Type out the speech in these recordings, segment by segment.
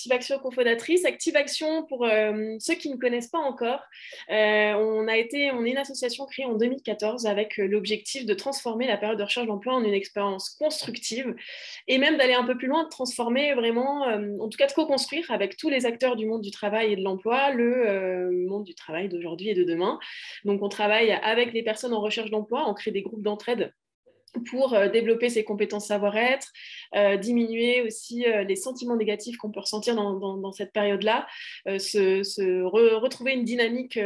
Active Action cofondatrice. Active Action, pour ceux qui ne connaissent pas encore, on est une association créée en 2014 avec l'objectif de transformer la période de recherche d'emploi en une expérience constructive et même d'aller un peu plus loin, de transformer vraiment, en tout cas de co-construire avec tous les acteurs du monde du travail et de l'emploi, le monde du travail d'aujourd'hui et de demain. Donc, on travaille avec les personnes en recherche d'emploi, on crée des groupes d'entraide pour développer ses compétences savoir-être, diminuer aussi les sentiments négatifs qu'on peut ressentir dans cette période-là, retrouver une dynamique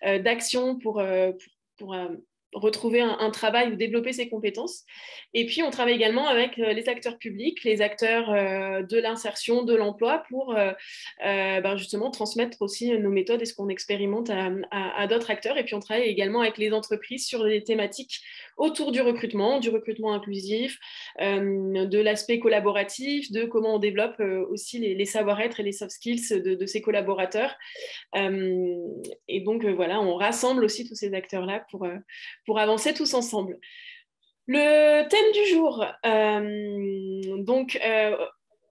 d'action pour retrouver un travail ou développer ses compétences. Et puis, on travaille également avec les acteurs publics, les acteurs de l'insertion, de l'emploi, pour justement transmettre aussi nos méthodes et ce qu'on expérimente à d'autres acteurs. Et puis, on travaille également avec les entreprises sur des thématiques autour du recrutement inclusif, de l'aspect collaboratif, de comment on développe aussi les savoir-être et les soft skills de ces collaborateurs. Et donc, voilà, on rassemble aussi tous ces acteurs-là pour avancer tous ensemble. Le thème du jour,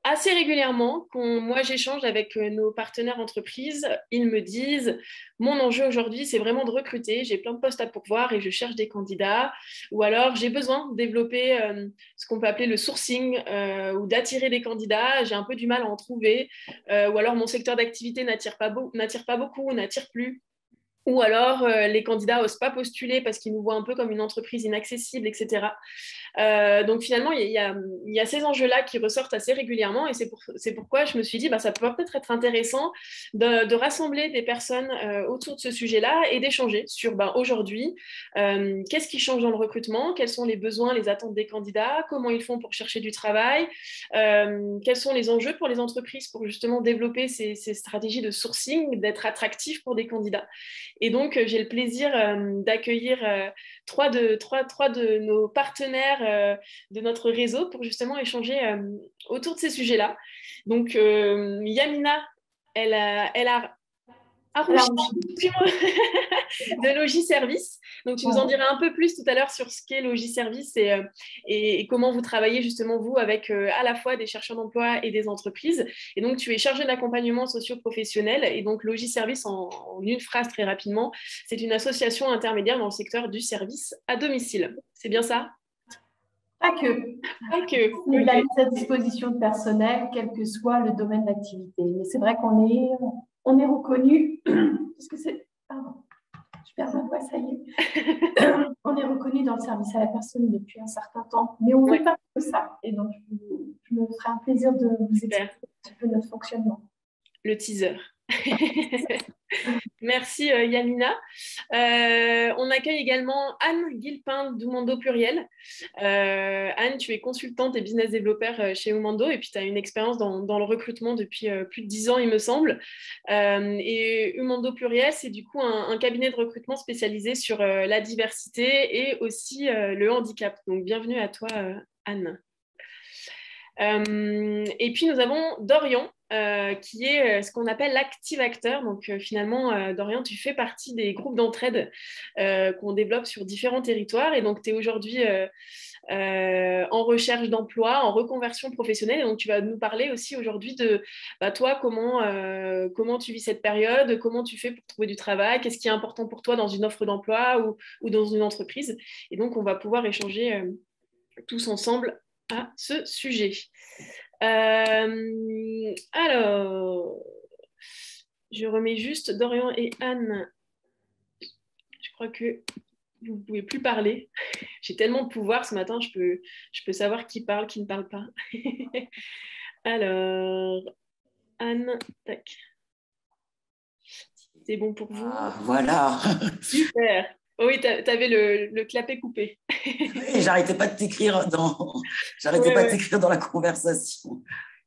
assez régulièrement, quand moi j'échange avec nos partenaires entreprises, ils me disent mon enjeu aujourd'hui c'est vraiment de recruter, j'ai plein de postes à pourvoir et je cherche des candidats, ou alors j'ai besoin de développer ce qu'on peut appeler le sourcing ou d'attirer des candidats, j'ai un peu du mal à en trouver, ou alors mon secteur d'activité n'attire pas beaucoup, n'attire plus. Ou alors, les candidats n'osent pas postuler parce qu'ils nous voient un peu comme une entreprise inaccessible, etc. Donc finalement, il y a ces enjeux-là qui ressortent assez régulièrement et c'est pourquoi je me suis dit ça peut peut-être être intéressant de rassembler des personnes autour de ce sujet-là et d'échanger sur aujourd'hui, qu'est-ce qui change dans le recrutement, quels sont les besoins, les attentes des candidats, comment ils font pour chercher du travail, quels sont les enjeux pour les entreprises pour justement développer ces stratégies de sourcing, d'être attractifs pour des candidats. Et donc, j'ai le plaisir d'accueillir trois de nos partenaires de notre réseau pour justement échanger autour de ces sujets-là. Donc, Yamina, elle a Arouchi de Logiservice. Donc, tu nous en diras un peu plus tout à l'heure sur ce qu'est Logiservice et comment vous travaillez justement, vous, avec à la fois des chercheurs d'emploi et des entreprises. Et donc, tu es chargée d'accompagnement socio-professionnel. Et donc, Logiservice, en une phrase très rapidement, c'est une association intermédiaire dans le secteur du service à domicile. C'est bien ça ? Pas que. Pas que. On a mis à disposition de personnel, quel que soit le domaine d'activité. Mais c'est vrai qu'on est reconnu, parce que c'est... Pardon, je perds ma voix, ça y est. On est reconnu dans le service à la personne depuis un certain temps, mais on ne fait pas que ça. Et donc, je me ferai un plaisir de vous expliquer un petit peu notre fonctionnement. Le teaser. Merci Yamina. On accueille également Anne Guilpin d'Umando Pluriel. Anne, tu es consultante et business développeur chez Umando et puis tu as une expérience dans le recrutement depuis plus de 10 ans, il me semble. Et Umando Pluriel, c'est du coup un cabinet de recrutement spécialisé sur la diversité et aussi le handicap. Donc, bienvenue à toi, Anne. Et puis, nous avons Dorian, qui est ce qu'on appelle l'active acteur. Donc, finalement, Dorian, tu fais partie des groupes d'entraide qu'on développe sur différents territoires. Et donc, tu es aujourd'hui en recherche d'emploi, en reconversion professionnelle. Et donc, tu vas nous parler aussi aujourd'hui de toi, comment tu vis cette période, comment tu fais pour trouver du travail, qu'est-ce qui est important pour toi dans une offre d'emploi ou dans une entreprise. Et donc, on va pouvoir échanger tous ensemble à ce sujet. Alors, je remets juste Dorian et Anne. Je crois que vous ne pouvez plus parler. J'ai tellement de pouvoir ce matin, je peux savoir qui parle, qui ne parle pas. Alors, Anne, tac. C'est bon pour vous? Voilà. Super. Oui, tu avais le clapet coupé. Oui, j'arrêtais pas de t'écrire dans la conversation.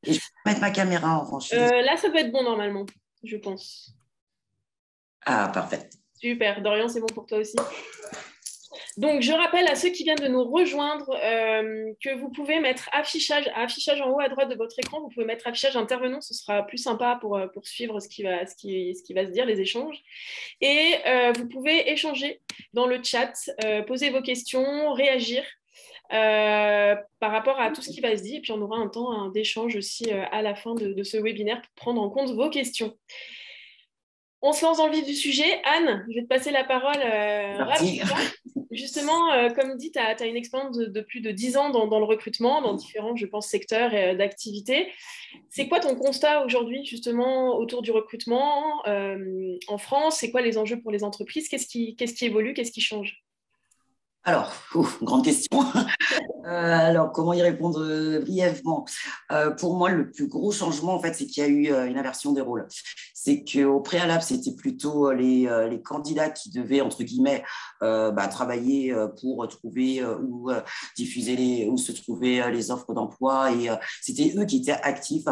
Et je peux mettre ma caméra en revanche. Là, ça peut être bon normalement, je pense. Ah, parfait. Super. Dorian, c'est bon pour toi aussi? Donc, je rappelle à ceux qui viennent de nous rejoindre que vous pouvez mettre affichage en haut à droite de votre écran. Vous pouvez mettre affichage intervenant, ce sera plus sympa pour suivre ce qui va se dire, les échanges. Et vous pouvez échanger dans le chat, poser vos questions, réagir. par rapport à tout ce qui va se dire. Et puis, on aura un temps d'échange aussi à la fin de ce webinaire pour prendre en compte vos questions. On se lance dans le vif du sujet. Anne, je vais te passer la parole rapidement. Justement, comme dit, tu as une expérience de plus de 10 ans dans le recrutement, dans différents, je pense, secteurs d'activité. C'est quoi ton constat aujourd'hui, justement, autour du recrutement en France? C'est quoi les enjeux pour les entreprises? Qu'est-ce qui évolue? Qu'est-ce qui change? Alors, grande question. Alors, comment y répondre brièvement? Pour moi, le plus gros changement, en fait, c'est qu'il y a eu une inversion des rôles. C'est qu'au préalable, c'était plutôt les candidats qui devaient, entre guillemets, travailler pour trouver où diffuser où se trouvaient les offres d'emploi. Et c'était eux qui étaient actifs.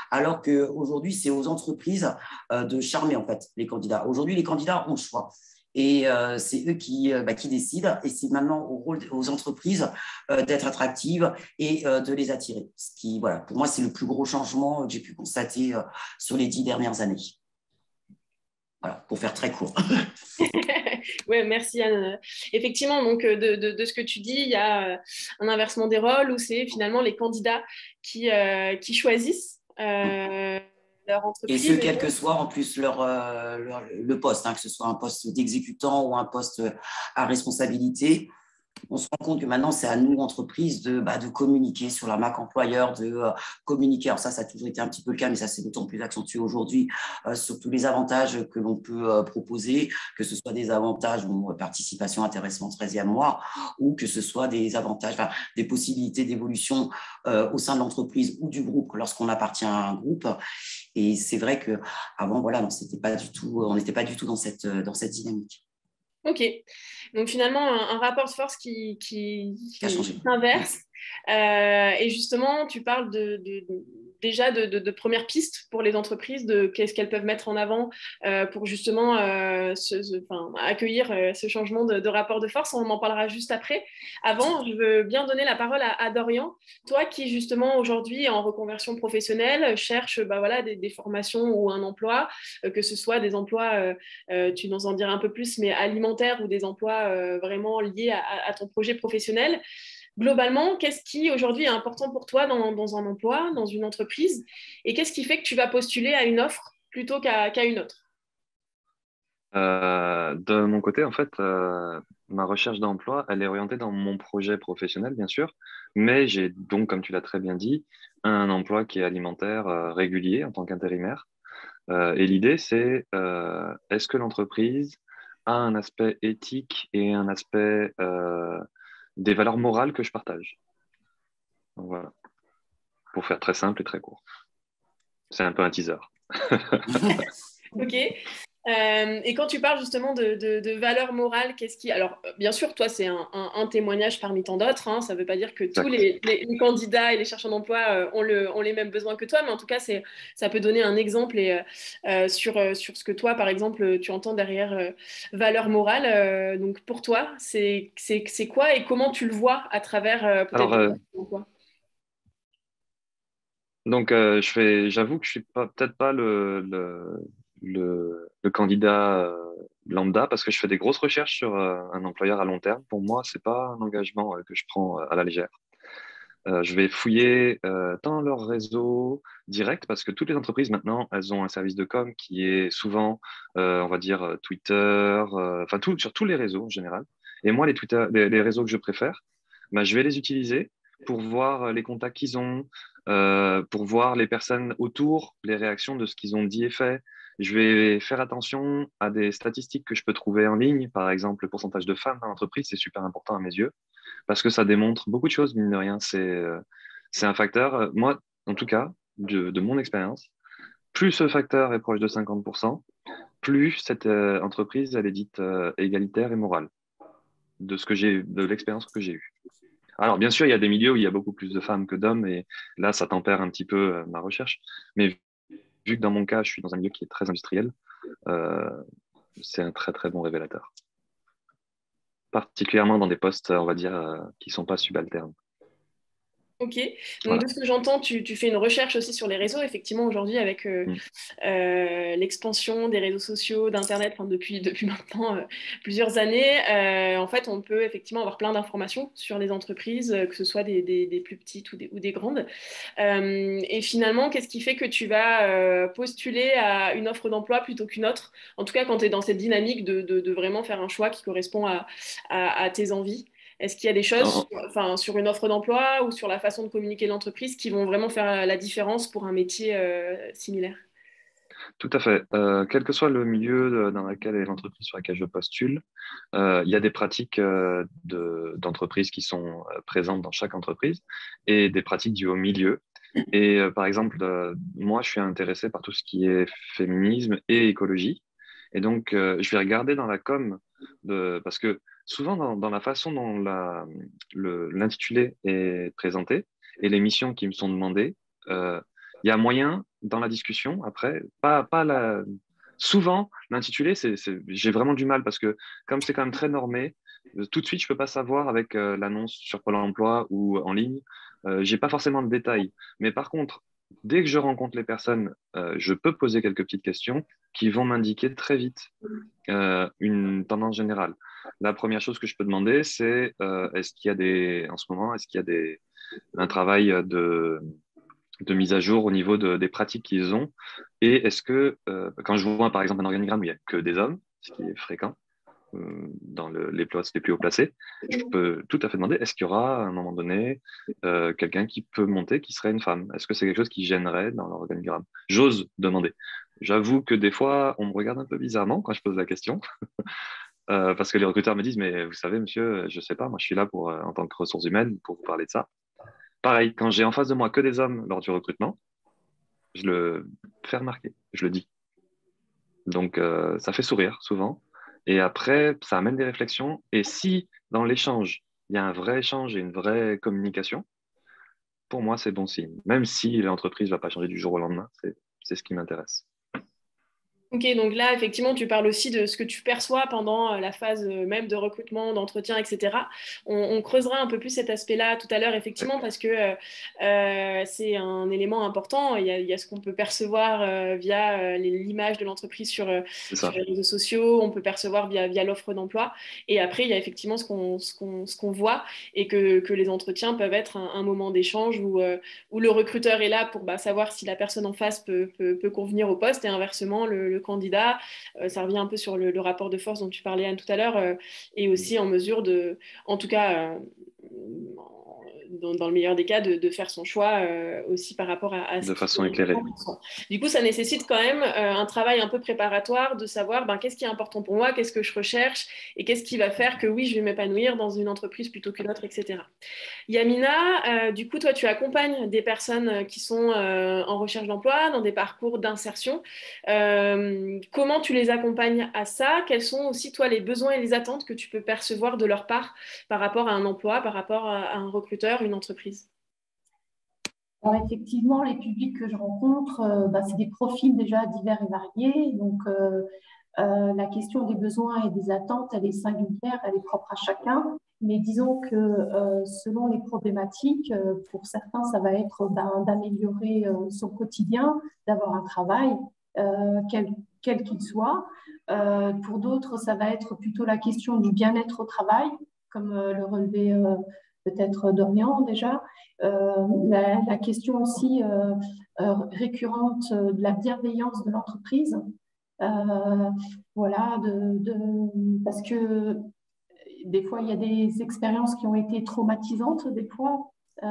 Alors qu'aujourd'hui, c'est aux entreprises de charmer, en fait, les candidats. Aujourd'hui, les candidats ont le choix. Et c'est eux qui décident. Et c'est maintenant aux entreprises d'être attractives et de les attirer. Ce qui, voilà, pour moi, c'est le plus gros changement que j'ai pu constater sur les 10 dernières années. Voilà, pour faire très court. Oui, merci Anne. Effectivement, donc de ce que tu dis, il y a un inversement des rôles où c'est finalement les candidats qui choisissent leur entreprise. Et ce, quel que soit en plus le poste, que ce soit un poste d'exécutant ou un poste à responsabilité. On se rend compte que maintenant, c'est à nous, entreprises, de communiquer sur la marque employeur, de communiquer. Alors ça a toujours été un petit peu le cas, mais ça c'est d'autant plus accentué aujourd'hui sur tous les avantages que l'on peut proposer, que ce soit des avantages, participation, intéressement, 13e mois, ou que ce soit des avantages, des possibilités d'évolution au sein de l'entreprise ou du groupe lorsqu'on appartient à un groupe. Et c'est vrai qu'avant, voilà, on n'était pas du tout dans cette dynamique. Ok, donc finalement un rapport de force qui s'inverse. Et justement, tu parles déjà de premières pistes pour les entreprises, de qu'est-ce qu'elles peuvent mettre en avant pour justement accueillir ce changement de rapport de force. On en parlera juste après. Avant, je veux bien donner la parole à Dorian, toi qui justement aujourd'hui en reconversion professionnelle cherche des formations ou un emploi, que ce soit des emplois, tu nous en diras un peu plus, mais alimentaires ou des emplois vraiment liés à ton projet professionnel. Globalement, qu'est-ce qui aujourd'hui est important pour toi dans un emploi, dans une entreprise, et qu'est-ce qui fait que tu vas postuler à une offre plutôt qu'à une autre? De mon côté, en fait, ma recherche d'emploi, elle est orientée dans mon projet professionnel, bien sûr, mais j'ai donc, comme tu l'as très bien dit, un emploi qui est alimentaire régulier en tant qu'intérimaire. Et l'idée, c'est est-ce que l'entreprise a un aspect éthique et un aspect des valeurs morales que je partage. Donc voilà, pour faire très simple et très court. C'est un peu un teaser. Ok. Et quand tu parles justement de valeurs morales, qu'est-ce qui... Alors, bien sûr, toi, c'est un témoignage parmi tant d'autres. Ça ne veut pas dire que tous les candidats et les chercheurs d'emploi ont les mêmes besoins que toi, mais en tout cas, ça peut donner un exemple sur ce que toi, par exemple, tu entends derrière valeurs morales. Donc, pour toi, c'est quoi et comment tu le vois à travers peut-être l'emploi? Donc, j'avoue que je suis peut-être pas le candidat lambda parce que je fais des grosses recherches sur un employeur à long terme. Pour moi, c'est pas un engagement que je prends à la légère. Je vais fouiller tant leur réseau direct parce que toutes les entreprises maintenant, elles ont un service de com qui est souvent, on va dire, Twitter, sur tous les réseaux en général. Et moi, les réseaux que je préfère, je vais les utiliser pour voir les contacts qu'ils ont, pour voir les personnes autour, les réactions de ce qu'ils ont dit et fait. Je vais faire attention à des statistiques que je peux trouver en ligne. Par exemple, le pourcentage de femmes dans l'entreprise, c'est super important à mes yeux parce que ça démontre beaucoup de choses, mine de rien. C'est un facteur, moi, en tout cas, de mon expérience, plus ce facteur est proche de 50%, plus cette entreprise, elle est dite égalitaire et morale, de l'expérience que j'ai eue. Alors, bien sûr, il y a des milieux où il y a beaucoup plus de femmes que d'hommes, et là, ça tempère un petit peu ma recherche. Mais vu que dans mon cas, je suis dans un milieu qui est très industriel, euh, c'est un très, très bon révélateur. Particulièrement dans des postes, on va dire, qui ne sont pas subalternes. Ok, donc Voilà. de ce que j'entends, tu fais une recherche aussi sur les réseaux. Effectivement, aujourd'hui, avec Mm. l'expansion des réseaux sociaux, d'Internet, enfin, depuis maintenant plusieurs années, en fait, on peut effectivement avoir plein d'informations sur les entreprises, que ce soit des plus petites ou des grandes. Et finalement, qu'est-ce qui fait que tu vas postuler à une offre d'emploi plutôt qu'une autre? En tout cas, quand tu es dans cette dynamique de vraiment faire un choix qui correspond à tes envies. Est-ce qu'il y a des choses, En- enfin, sur une offre d'emploi ou sur la façon de communiquer l'entreprise qui vont vraiment faire la différence pour un métier similaire? Tout à fait. Quel que soit le milieu dans lequel est l'entreprise sur laquelle je postule, il y a des pratiques d'entreprise qui sont présentes dans chaque entreprise et des pratiques du haut milieu. Et par exemple, moi, je suis intéressé par tout ce qui est féminisme et écologie. Et donc, je vais regarder dans la com, parce que souvent, dans la façon dont l'intitulé est présenté et les missions qui me sont demandées, il y a moyen dans la discussion, après, pas la... Souvent, l'intitulé, j'ai vraiment du mal parce que comme c'est quand même très normé, tout de suite, je peux pas savoir avec l'annonce sur Pôle emploi ou en ligne, j'ai pas forcément de détails. Mais par contre, dès que je rencontre les personnes, je peux poser quelques petites questions qui vont m'indiquer très vite une tendance générale. La première chose que je peux demander, c'est est-ce qu'il y a en ce moment, est-ce qu'il y a un travail de mise à jour au niveau des pratiques qu'ils ont. Et est-ce que, quand je vois par exemple un organigramme où il n'y a que des hommes, ce qui est fréquent dans les postes les plus haut placés, je peux tout à fait demander, est-ce qu'il y aura à un moment donné quelqu'un qui peut monter qui serait une femme? Est-ce que c'est quelque chose qui gênerait dans l'organigramme? J'ose demander. J'avoue que des fois, on me regarde un peu bizarrement quand je pose la question, parce que les recruteurs me disent, mais vous savez, monsieur, je sais pas, moi je suis là pour, en tant que ressources humaines pour vous parler de ça. Pareil, quand j'ai en face de moi que des hommes lors du recrutement, je le fais remarquer, je le dis. Donc, ça fait sourire souvent. Et après, ça amène des réflexions. Et si dans l'échange, il y a un vrai échange et une vraie communication, pour moi, c'est bon signe. Même si l'entreprise ne va pas changer du jour au lendemain, c'est ce qui m'intéresse. Ok, donc là, effectivement, tu parles aussi de ce que tu perçois pendant la phase même de recrutement, d'entretien, etc. On creusera un peu plus cet aspect-là tout à l'heure, Ouais, effectivement, parce que c'est un élément important. Il y a ce qu'on peut percevoir via l'image de l'entreprise c'est sur ça. les réseaux sociaux, on peut percevoir via l'offre d'emploi. Et après, il y a effectivement ce qu'on voit et que les entretiens peuvent être un moment d'échange où le recruteur est là pour savoir si la personne en face peut convenir au poste et inversement, le candidat, ça revient un peu sur le rapport de force dont tu parlais Anne tout à l'heure, est aussi en mesure en tout cas, dans le meilleur des cas, de faire son choix aussi par rapport à ce De qui façon est éclairée. important. Du coup, ça nécessite quand même un travail un peu préparatoire de savoir qu'est-ce qui est important pour moi, qu'est-ce que je recherche et qu'est-ce qui va faire que oui, je vais m'épanouir dans une entreprise plutôt qu'une autre, etc. Yamina, du coup, toi, tu accompagnes des personnes qui sont en recherche d'emploi, dans des parcours d'insertion. Comment tu les accompagnes à ça? Quels sont aussi, toi, les besoins et les attentes que tu peux percevoir de leur part par rapport à un emploi, par rapport à un recruteur, une entreprise? Alors effectivement, les publics que je rencontre, c'est des profils déjà divers et variés. Donc, la question des besoins et des attentes, elle est singulière, elle est propre à chacun. Mais disons que selon les problématiques, pour certains, ça va être d'améliorer son quotidien, d'avoir un travail, quel qu'il soit. Pour d'autres, ça va être plutôt la question du bien-être au travail, comme le relevait peut-être Dorian déjà. La question aussi récurrente de la bienveillance de l'entreprise. Euh, voilà, parce que des fois, il y a des expériences qui ont été traumatisantes, des fois. Euh,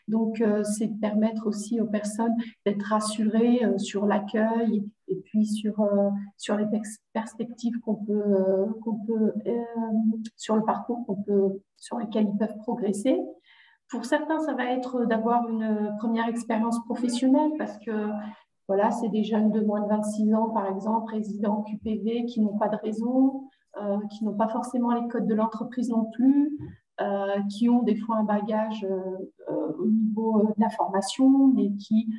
donc, c'est de permettre aussi aux personnes d'être rassurées sur l'accueil et puis sur les perspectives sur le parcours sur lesquels ils peuvent progresser. Pour certains, ça va être d'avoir une première expérience professionnelle parce que voilà, c'est des jeunes de moins de 26 ans, par exemple, résidents QPV qui n'ont pas de réseau, qui n'ont pas forcément les codes de l'entreprise non plus, qui ont des fois un bagage au niveau de la formation, mais qui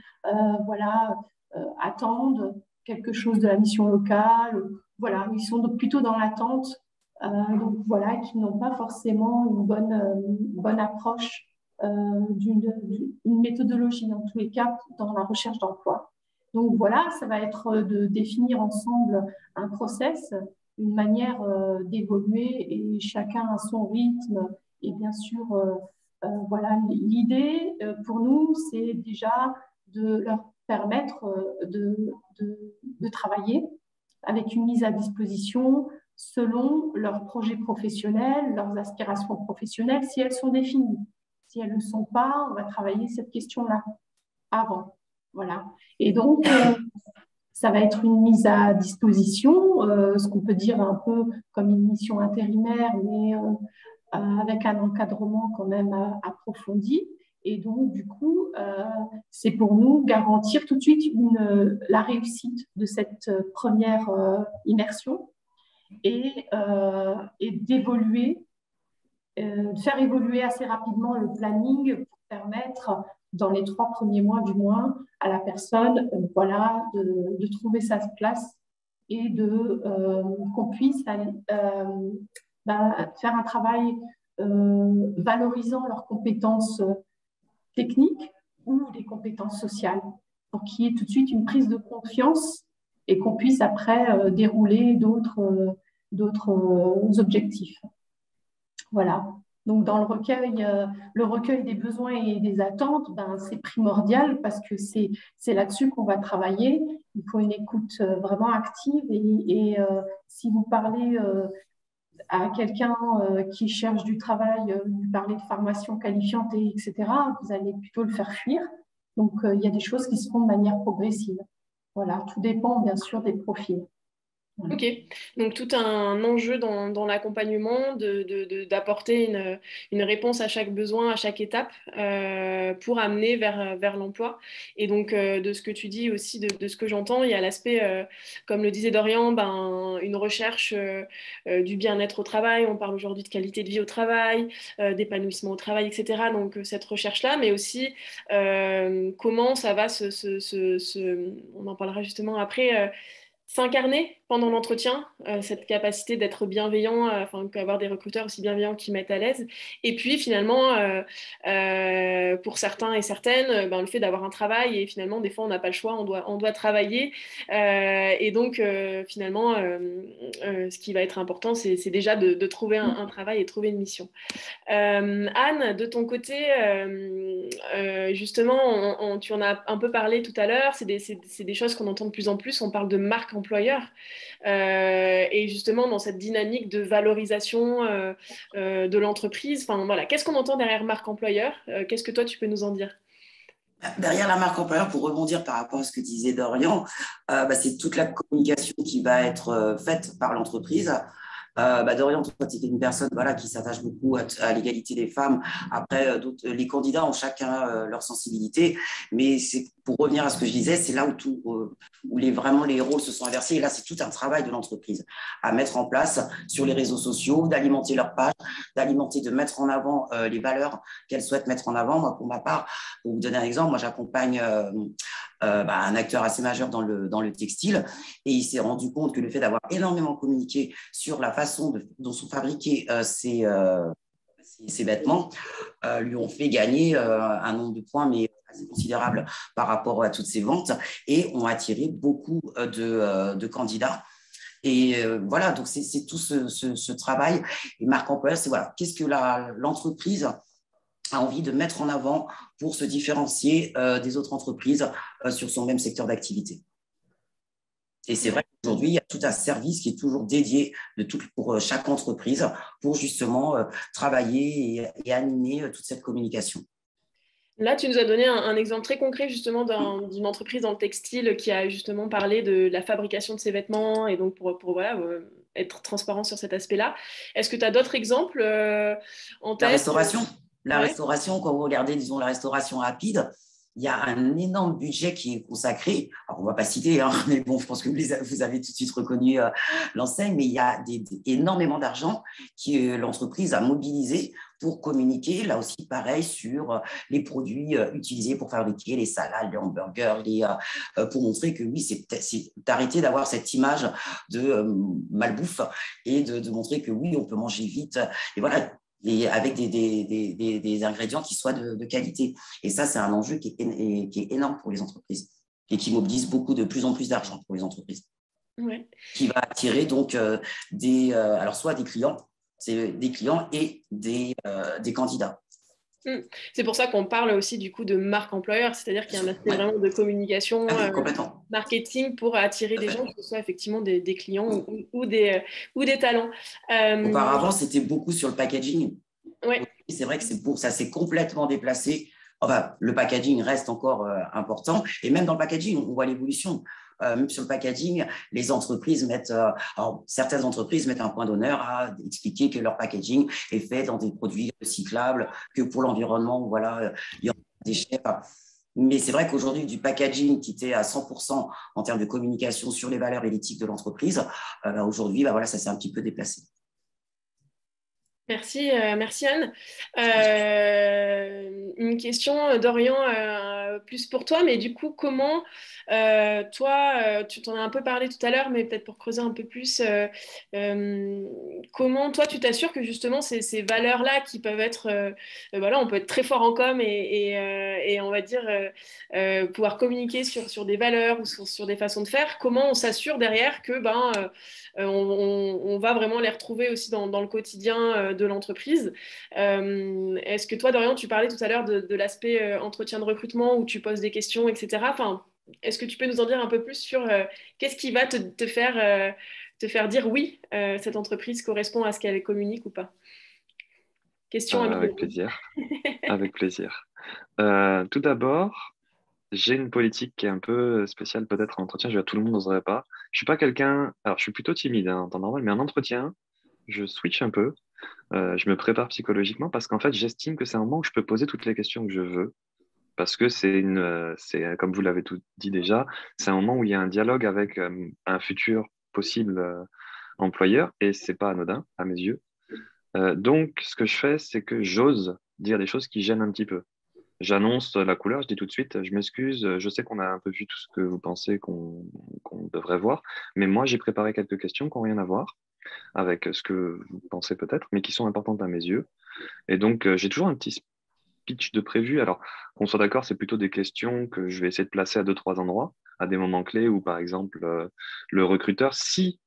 attendent quelque chose de la mission locale. Voilà, ils sont donc plutôt dans l'attente, donc voilà, qui n'ont pas forcément une bonne approche d'une méthodologie, en tous les cas, dans la recherche d'emploi. Donc voilà, ça va être de définir ensemble un process, une manière d'évoluer et chacun à son rythme. Et bien sûr, voilà, l'idée pour nous, c'est déjà de leur permettre de travailler avec une mise à disposition selon leurs projets professionnels, leurs aspirations professionnelles, si elles sont définies. Si elles ne le sont pas, on va travailler cette question-là avant. Voilà. Et donc, ça va être une mise à disposition, ce qu'on peut dire un peu comme une mission intérimaire, mais avec un encadrement quand même approfondi. Et donc, du coup, c'est pour nous garantir tout de suite la réussite de cette première immersion et d'évoluer, de faire évoluer assez rapidement le planning pour permettre, dans les 3 premiers mois du moins, à la personne voilà, de trouver sa place et qu'on puisse faire un travail valorisant leurs compétences techniques ou des compétences sociales pour qu'il y ait tout de suite une prise de confiance et qu'on puisse après dérouler d'autres objectifs. Voilà. Donc, dans le recueil des besoins et des attentes, c'est primordial parce que c'est là-dessus qu'on va travailler. Il faut une écoute vraiment active et si vous parlez à quelqu'un qui cherche du travail, lui parler de formation qualifiante, etc., vous allez plutôt le faire fuir. Donc, il y a des choses qui se font de manière progressive. Voilà, tout dépend bien sûr des profils. Ok, donc tout un enjeu dans l'accompagnement d'apporter une réponse à chaque besoin, à chaque étape pour amener vers l'emploi. Et donc de ce que tu dis aussi, de ce que j'entends, il y a l'aspect, comme le disait Dorian, une recherche du bien-être au travail. On parle aujourd'hui de qualité de vie au travail, d'épanouissement au travail, etc. Donc cette recherche-là, mais aussi comment ça va on en parlera justement après, s'incarner pendant l'entretien, cette capacité d'être bienveillant, qu'avoir des recruteurs aussi bienveillants qui mettent à l'aise. Et puis finalement, pour certains et certaines, le fait d'avoir un travail et finalement, des fois, on n'a pas le choix, on doit travailler. Et donc, finalement, ce qui va être important, c'est déjà de trouver un travail et trouver une mission. Anne, de ton côté, justement, tu en as un peu parlé tout à l'heure, c'est des choses qu'on entend de plus en plus, on parle de marque employeur, et justement dans cette dynamique de valorisation de l'entreprise, voilà, qu'est-ce qu'on entend derrière marque employeur? Qu'est-ce que toi tu peux nous en dire? Derrière la marque employeur, pour rebondir par rapport à ce que disait Dorian, c'est toute la communication qui va être faite par l'entreprise. Dorian, toi, tu es une personne qui s'attache beaucoup à l'égalité des femmes. Après, les candidats ont chacun leur sensibilité. Mais c'est pour revenir à ce que je disais, c'est là où vraiment les rôles se sont inversés. Et là, c'est tout un travail de l'entreprise à mettre en place sur les réseaux sociaux, d'alimenter leur page, de mettre en avant les valeurs qu'elles souhaitent mettre en avant. Moi, pour ma part, pour vous donner un exemple, moi, j'accompagne un acteur assez majeur dans le textile et il s'est rendu compte que le fait d'avoir énormément communiqué sur la façon dont sont fabriqués ces vêtements lui ont fait gagner un nombre de points mais assez considérable par rapport à toutes ces ventes et ont attiré beaucoup de candidats. Et voilà, donc c'est tout ce travail. Et marque employeur, c'est qu'est-ce que l'entreprise a envie de mettre en avant pour se différencier des autres entreprises sur son même secteur d'activité. Et c'est vrai qu'aujourd'hui, il y a tout un service qui est toujours dédié pour chaque entreprise pour justement travailler et animer toute cette communication. Là, tu nous as donné un exemple très concret justement d'une entreprise dans le textile qui a justement parlé de la fabrication de ses vêtements et donc pour être transparent sur cet aspect-là. Est-ce que tu as d'autres exemples en tête? La restauration, quand vous regardez, disons, la restauration rapide, il y a un énorme budget qui est consacré. Alors, on ne va pas citer, mais bon, je pense que vous avez tout de suite reconnu l'enseigne, mais il y a énormément d'argent que l'entreprise a mobilisé pour communiquer, là aussi pareil, sur les produits utilisés pour fabriquer les salades, les hamburgers, pour montrer que oui, c'est d'arrêter d'avoir cette image de malbouffe et de montrer que oui, on peut manger vite. Et voilà, et avec des ingrédients qui soient de qualité. Et ça, c'est un enjeu qui est énorme pour les entreprises et qui mobilise de plus en plus d'argent pour les entreprises. Ouais. Qui va attirer donc alors soit des clients et des candidats. C'est pour ça qu'on parle aussi du coup de marque employeur, c'est-à-dire qu'il y a un aspect vraiment de communication, complètement. marketing pour attirer des gens, que ce soit effectivement des clients ou des talents. Auparavant, c'était beaucoup sur le packaging. Ouais. C'est vrai que ça s'est complètement déplacé. Enfin, le packaging reste encore important. Et même dans le packaging, on voit l'évolution. Même sur le packaging, les entreprises certaines entreprises mettent un point d'honneur à expliquer que leur packaging est fait dans des produits recyclables, que pour l'environnement, voilà, il y a des déchets. Mais c'est vrai qu'aujourd'hui, du packaging qui était à 100% en termes de communication sur les valeurs et l'éthique de l'entreprise, aujourd'hui, voilà, ça s'est un petit peu déplacé. Merci Anne. Une question d'Orient plus pour toi, mais du coup, comment toi, tu t'en as un peu parlé tout à l'heure, mais peut-être pour creuser un peu plus, comment toi tu t'assures que justement ces valeurs-là qui peuvent être, voilà, on peut être très fort en com et on va dire pouvoir communiquer sur des valeurs ou sur des façons de faire, comment on s'assure derrière que on va vraiment les retrouver aussi dans le quotidien de l'entreprise. Est-ce que toi, Dorian, tu parlais tout à l'heure de l'aspect entretien de recrutement où tu poses des questions, etc. Enfin, est-ce que tu peux nous en dire un peu plus sur qu'est-ce qui va te faire dire oui, cette entreprise correspond à ce qu'elle communique ou pas? Question à Avec plaisir. Avec plaisir. Tout d'abord, j'ai une politique qui est un peu spéciale peut-être en entretien. Tout le monde n'oserait pas. Je suis pas quelqu'un. Alors, je suis plutôt timide en temps normal, mais en entretien, je switch un peu. Je me prépare psychologiquement parce qu'en fait, j'estime que c'est un moment où je peux poser toutes les questions que je veux. Parce que comme vous l'avez tout dit déjà, c'est un moment où il y a un dialogue avec un futur possible employeur et c'est pas anodin à mes yeux. Donc, ce que je fais, c'est que j'ose dire des choses qui gênent un petit peu. J'annonce la couleur, je dis tout de suite, je m'excuse, je sais qu'on a un peu vu tout ce que vous pensez qu'on devrait voir, mais moi j'ai préparé quelques questions qui n'ont rien à voir avec ce que vous pensez peut-être, mais qui sont importantes à mes yeux. Et donc j'ai toujours un petit speech de prévu. Alors qu'on soit d'accord, c'est plutôt des questions que je vais essayer de placer à deux, trois endroits, à des moments clés où par exemple le recruteur, si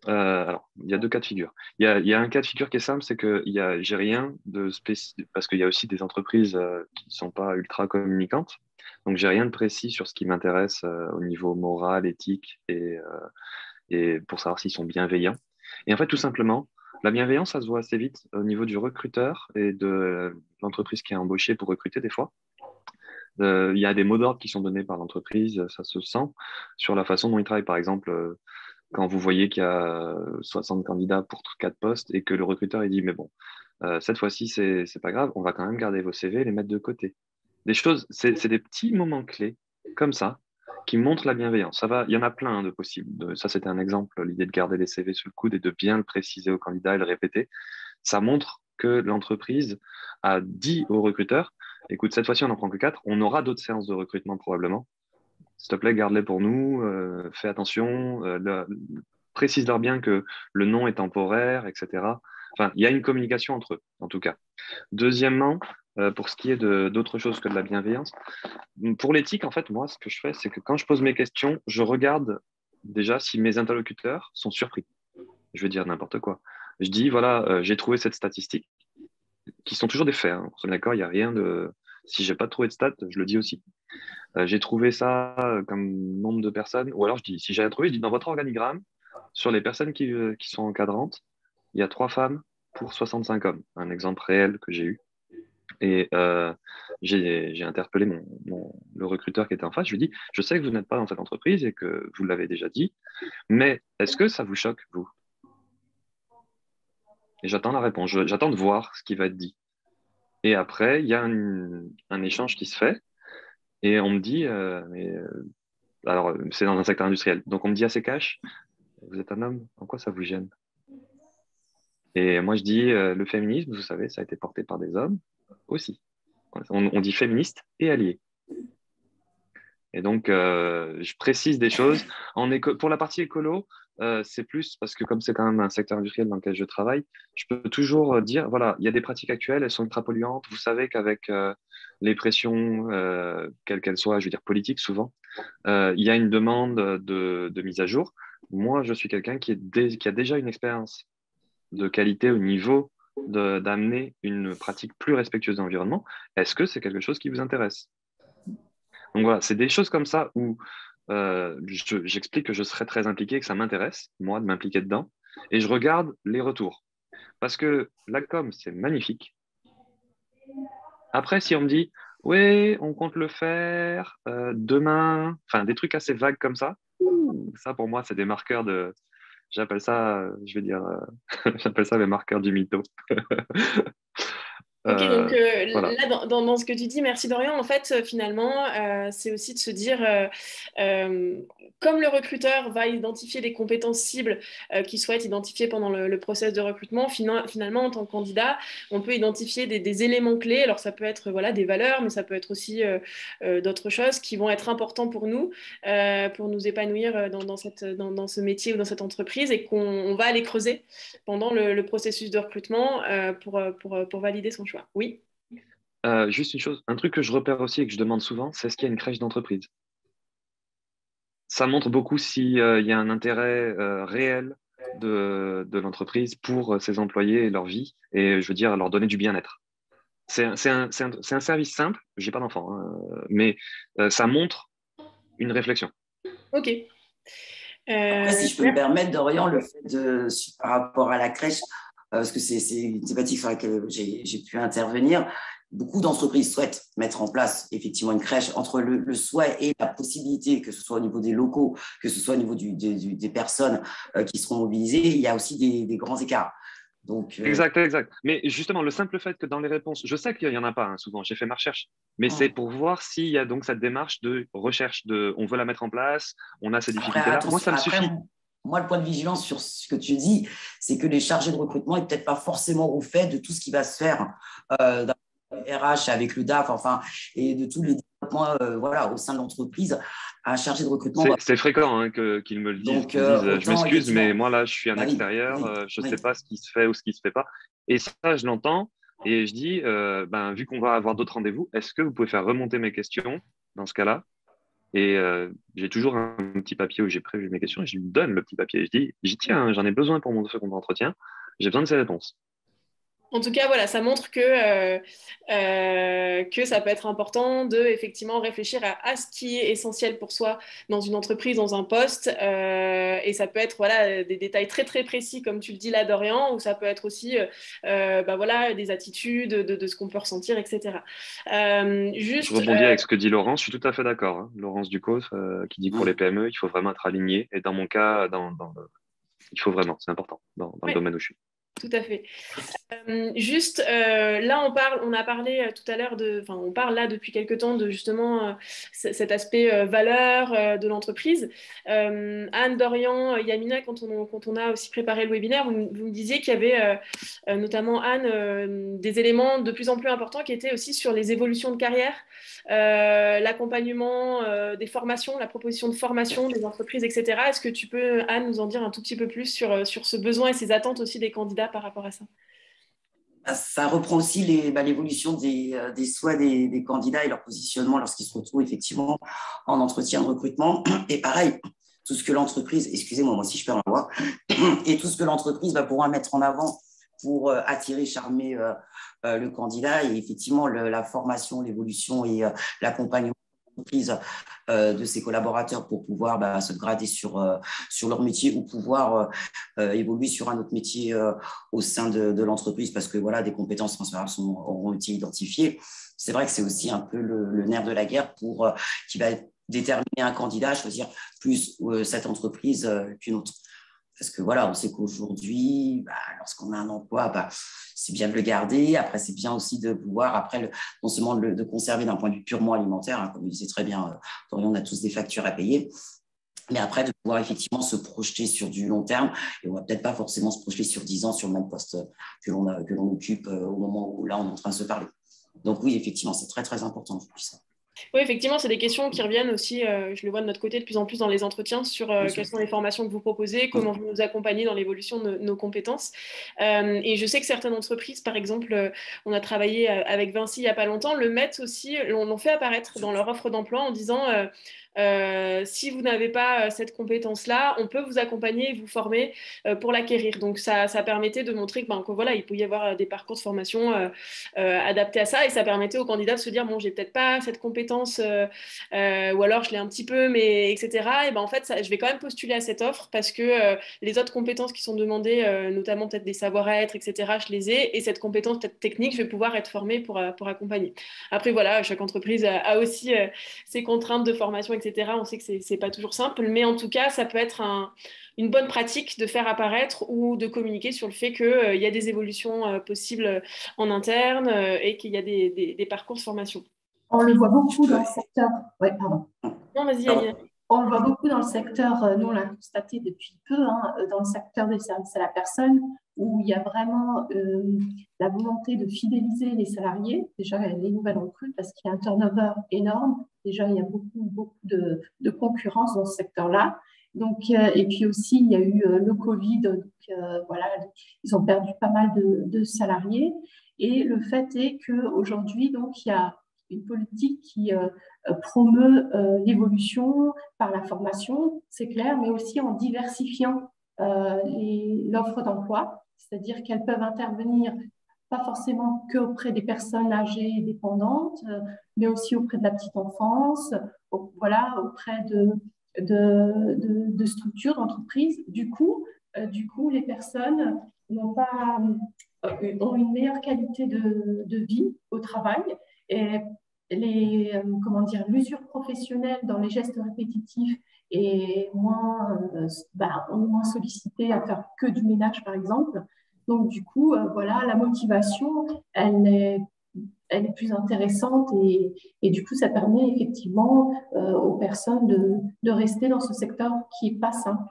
alors, il y a deux cas de figure. Il y a un cas de figure qui est simple, c'est que j'ai rien de spécifique, parce qu'il y a aussi des entreprises qui ne sont pas ultra communicantes. Donc, j'ai rien de précis sur ce qui m'intéresse au niveau moral, éthique et pour savoir s'ils sont bienveillants. Et en fait, tout simplement, la bienveillance, ça se voit assez vite au niveau du recruteur et de l'entreprise qui est embauchée pour recruter des fois. Il y a des mots d'ordre qui sont donnés par l'entreprise, ça se sent sur la façon dont ils travaillent. Par exemple, quand vous voyez qu'il y a 60 candidats pour 4 postes et que le recruteur il dit mais bon, cette fois-ci c'est pas grave, on va quand même garder vos CV et les mettre de côté. Des choses, c'est des petits moments clés comme ça qui montrent la bienveillance. Ça va, il y en a plein de possibles. Ça c'était un exemple, l'idée de garder les CV sous le coude et de bien le préciser au candidat et le répéter. Ça montre que l'entreprise a dit au recruteur, écoute, cette fois-ci on n'en prend que 4, on aura d'autres séances de recrutement probablement. S'il te plaît, garde-les pour nous, fais attention, précise-leur bien que le nom est temporaire, etc. Enfin, il y a une communication entre eux, en tout cas. Deuxièmement, pour ce qui est d'autre chose que de la bienveillance, pour l'éthique, en fait, moi, ce que je fais, c'est que quand je pose mes questions, je regarde déjà si mes interlocuteurs sont surpris. Je vais dire n'importe quoi. Je dis, voilà, j'ai trouvé cette statistique, qui sont toujours des faits, hein, on est d'accord, il n'y a rien de... Si j'ai pas trouvé de stats, je le dis aussi. J'ai trouvé ça comme nombre de personnes, ou alors je dis, si j'ai rien trouvé, je dis dans votre organigramme, sur les personnes qui sont encadrantes, il y a 3 femmes pour 65 hommes. Un exemple réel que j'ai eu. Et j'ai interpellé le recruteur qui était en face. Je lui ai dit, je sais que vous n'êtes pas dans cette entreprise et que vous l'avez déjà dit, mais est-ce que ça vous choque, vous? Et j'attends la réponse. J'attends de voir ce qui va être dit. Et après, il y a un échange qui se fait. Et on me dit, alors c'est dans un secteur industriel. Donc on me dit assez cash, vous êtes un homme, en quoi ça vous gêne? Et moi je dis, le féminisme, vous savez, ça a été porté par des hommes aussi. On dit féministe et allié. Et donc je précise des choses. Pour la partie écolo, c'est plus parce que comme c'est quand même un secteur industriel dans lequel je travaille, je peux toujours dire, voilà, il y a des pratiques actuelles, elles sont ultra polluantes. Vous savez qu'avec les pressions, quelles qu'elles soient, je veux dire politiques souvent, il y a une demande de mise à jour. Moi, je suis quelqu'un qui a déjà une expérience de qualité au niveau d'amener une pratique plus respectueuse de l'environnement. Est-ce que c'est quelque chose qui vous intéresse? Donc voilà, c'est des choses comme ça où j'explique que je serais très impliqué, que ça m'intéresse, moi, de m'impliquer dedans, et je regarde les retours. Parce que la com, c'est magnifique. Après, si on me dit, oui, on compte le faire demain, enfin, des trucs assez vagues comme ça pour moi, c'est des marqueurs de. J'appelle ça, je vais dire, j'appelle ça les marqueurs du mytho. Ok, donc Voilà. là, dans ce que tu dis, merci Dorian, en fait, finalement, c'est aussi de se dire, comme le recruteur va identifier des compétences cibles qu'il souhaite identifier pendant le process de recrutement, finalement, en tant que candidat, on peut identifier des éléments clés. Alors, ça peut être voilà, des valeurs, mais ça peut être aussi d'autres choses qui vont être importantes pour nous épanouir dans ce métier ou dans cette entreprise et qu'on va aller creuser pendant le processus de recrutement pour valider son choix. Oui. Juste une chose, un truc que je repère aussi et que je demande souvent, c'est est-ce qu'il y a une crèche d'entreprise? Ça montre beaucoup s'il y a un intérêt réel de l'entreprise pour ses employés et leur vie, et je veux dire, leur donner du bien-être. C'est un service simple, j'ai pas d'enfant, hein, mais ça montre une réflexion. Ok. Après, si je peux me permettre, Dorian, le fait par rapport à la crèche, parce que c'est une thématique sur laquelle j'ai pu intervenir, beaucoup d'entreprises souhaitent mettre en place effectivement une crèche entre le souhait et la possibilité, que ce soit au niveau des locaux, que ce soit au niveau des personnes qui seront mobilisées, il y a aussi des grands écarts. Donc, Exact, exact. Mais justement, le simple fait que dans les réponses, je sais qu'il n'y en a pas hein, souvent, j'ai fait ma recherche, mais c'est pour voir s'il y a donc cette démarche de recherche, on veut la mettre en place, on a ces après, difficultés-là. Moi, ça me suffit. Moi, le point de vigilance sur ce que tu dis, c'est que les chargés de recrutement n'est peut-être pas forcément au fait de tout ce qui va se faire dans le RH avec le DAF, enfin, et de tous les développements voilà, au sein de l'entreprise. Un chargé de recrutement. C'est fréquent hein, qu'ils me le disent, Donc, qu'ils me disent autant, je m'excuse, mais moi là, je suis un extérieur, oui, je ne sais pas ce qui se fait ou ce qui ne se fait pas. Et ça, je l'entends et je dis, vu qu'on va avoir d'autres rendez-vous, est-ce que vous pouvez faire remonter mes questions dans ce cas-là? Et j'ai toujours un petit papier où j'ai prévu mes questions et je lui donne le petit papier. Je dis, j'y tiens, j'en ai besoin pour mon second entretien, j'ai besoin de ces réponses. En tout cas, voilà, ça montre que ça peut être important de effectivement réfléchir à ce qui est essentiel pour soi dans une entreprise, dans un poste. Et ça peut être voilà, des détails très très précis, comme tu le dis là, Dorian, ou ça peut être aussi voilà, des attitudes, de ce qu'on peut ressentir, etc. Je rebondis avec ce que dit Laurence, je suis tout à fait d'accord. Hein. Laurence Ducos, qui dit que pour les PME, il faut vraiment être aligné. Et dans mon cas, il faut vraiment, c'est important dans le domaine où je suis. Tout à fait. Là, on a parlé tout à l'heure on parle là depuis quelques temps de justement cet aspect valeur de l'entreprise. Anne, Dorian, Yamina, quand on a aussi préparé le webinaire, vous me disiez qu'il y avait notamment Anne des éléments de plus en plus importants qui étaient aussi sur les évolutions de carrière, l'accompagnement des formations, la proposition de formation des entreprises, etc. Est-ce que tu peux, Anne, nous en dire un tout petit peu plus sur ce besoin et ces attentes aussi des candidats par rapport à ça? Ça reprend aussi l'évolution des souhaits des candidats et leur positionnement lorsqu'ils se retrouvent effectivement en entretien de recrutement. Et pareil, tout ce que l'entreprise, excusez-moi, moi aussi je perds ma voix, et tout ce que l'entreprise va pouvoir mettre en avant pour attirer, charmer le candidat. Et effectivement, la formation, l'évolution et l'accompagnement de ses collaborateurs pour pouvoir se grader sur leur métier ou pouvoir évoluer sur un autre métier au sein de l'entreprise parce que voilà, des compétences transférables auront été identifiées. C'est vrai que c'est aussi un peu le nerf de la guerre qui va déterminer un candidat à choisir plus cette entreprise qu'une autre. Parce que voilà, on sait qu'aujourd'hui, lorsqu'on a un emploi, c'est bien de le garder. Après, c'est bien aussi de pouvoir, après, non seulement de conserver d'un point de vue purement alimentaire, hein, comme vous disiez très bien, Dorian, on a tous des factures à payer, mais après, de pouvoir effectivement se projeter sur du long terme. Et on ne va peut-être pas forcément se projeter sur 10 ans sur le même poste que l'on occupe au moment où là, on est en train de se parler. Donc oui, effectivement, c'est très, très important ça. Oui, effectivement, c'est des questions qui reviennent aussi, je le vois de notre côté de plus en plus dans les entretiens sur Bien sûr. quelles sont les formations que vous proposez, comment vous nous accompagnez dans l'évolution de nos compétences. Et je sais que certaines entreprises, par exemple, on a travaillé avec Vinci il n'y a pas longtemps, le mettent aussi, l'ont fait apparaître dans leur offre d'emploi en disant si vous n'avez pas cette compétence-là, on peut vous accompagner et vous former pour l'acquérir. Donc ça permettait de montrer que voilà, il peut y avoir des parcours de formation adaptés à ça et ça permettait aux candidats de se dire bon, j'ai peut-être pas cette compétence ou alors je l'ai un petit peu, mais etc. Et ben en fait, je vais quand même postuler à cette offre parce que les autres compétences qui sont demandées, notamment peut-être des savoir-être, etc., je les ai et cette compétence peut-être technique, je vais pouvoir être formée pour accompagner. Après, voilà, chaque entreprise a aussi ses contraintes de formation, etc. On sait que c'est pas toujours simple, mais en tout cas, ça peut être une bonne pratique de faire apparaître ou de communiquer sur le fait qu'il y a des évolutions possibles en interne et qu'il y a des parcours de formation. On le voit beaucoup dans le secteur. Ouais, pardon. Non, vas-y, Pardon. Amina. On le voit beaucoup dans le secteur, nous on l'a constaté depuis peu, dans le secteur des services à la personne, où il y a vraiment la volonté de fidéliser les salariés, déjà les nouvelles recrues, parce qu'il y a un turnover énorme. Déjà, il y a beaucoup de concurrence dans ce secteur-là. Donc, et puis aussi, il y a eu le Covid, donc voilà, ils ont perdu pas mal de salariés. Et le fait est qu'aujourd'hui, donc, il y a une politique qui promeut l'évolution par la formation, c'est clair, mais aussi en diversifiant l'offre d'emploi, c'est-à-dire qu'elles peuvent intervenir pas forcément qu'auprès des personnes âgées et dépendantes, mais aussi auprès de la petite enfance, voilà, auprès de structures, d'entreprises. Du coup, les personnes ont une meilleure qualité de vie au travail et l'usure professionnelle dans les gestes répétitifs est on est moins sollicité à faire que du ménage, par exemple. Donc, du coup, voilà, la motivation, elle est plus intéressante et du coup, ça permet effectivement aux personnes de rester dans ce secteur qui n'est pas simple.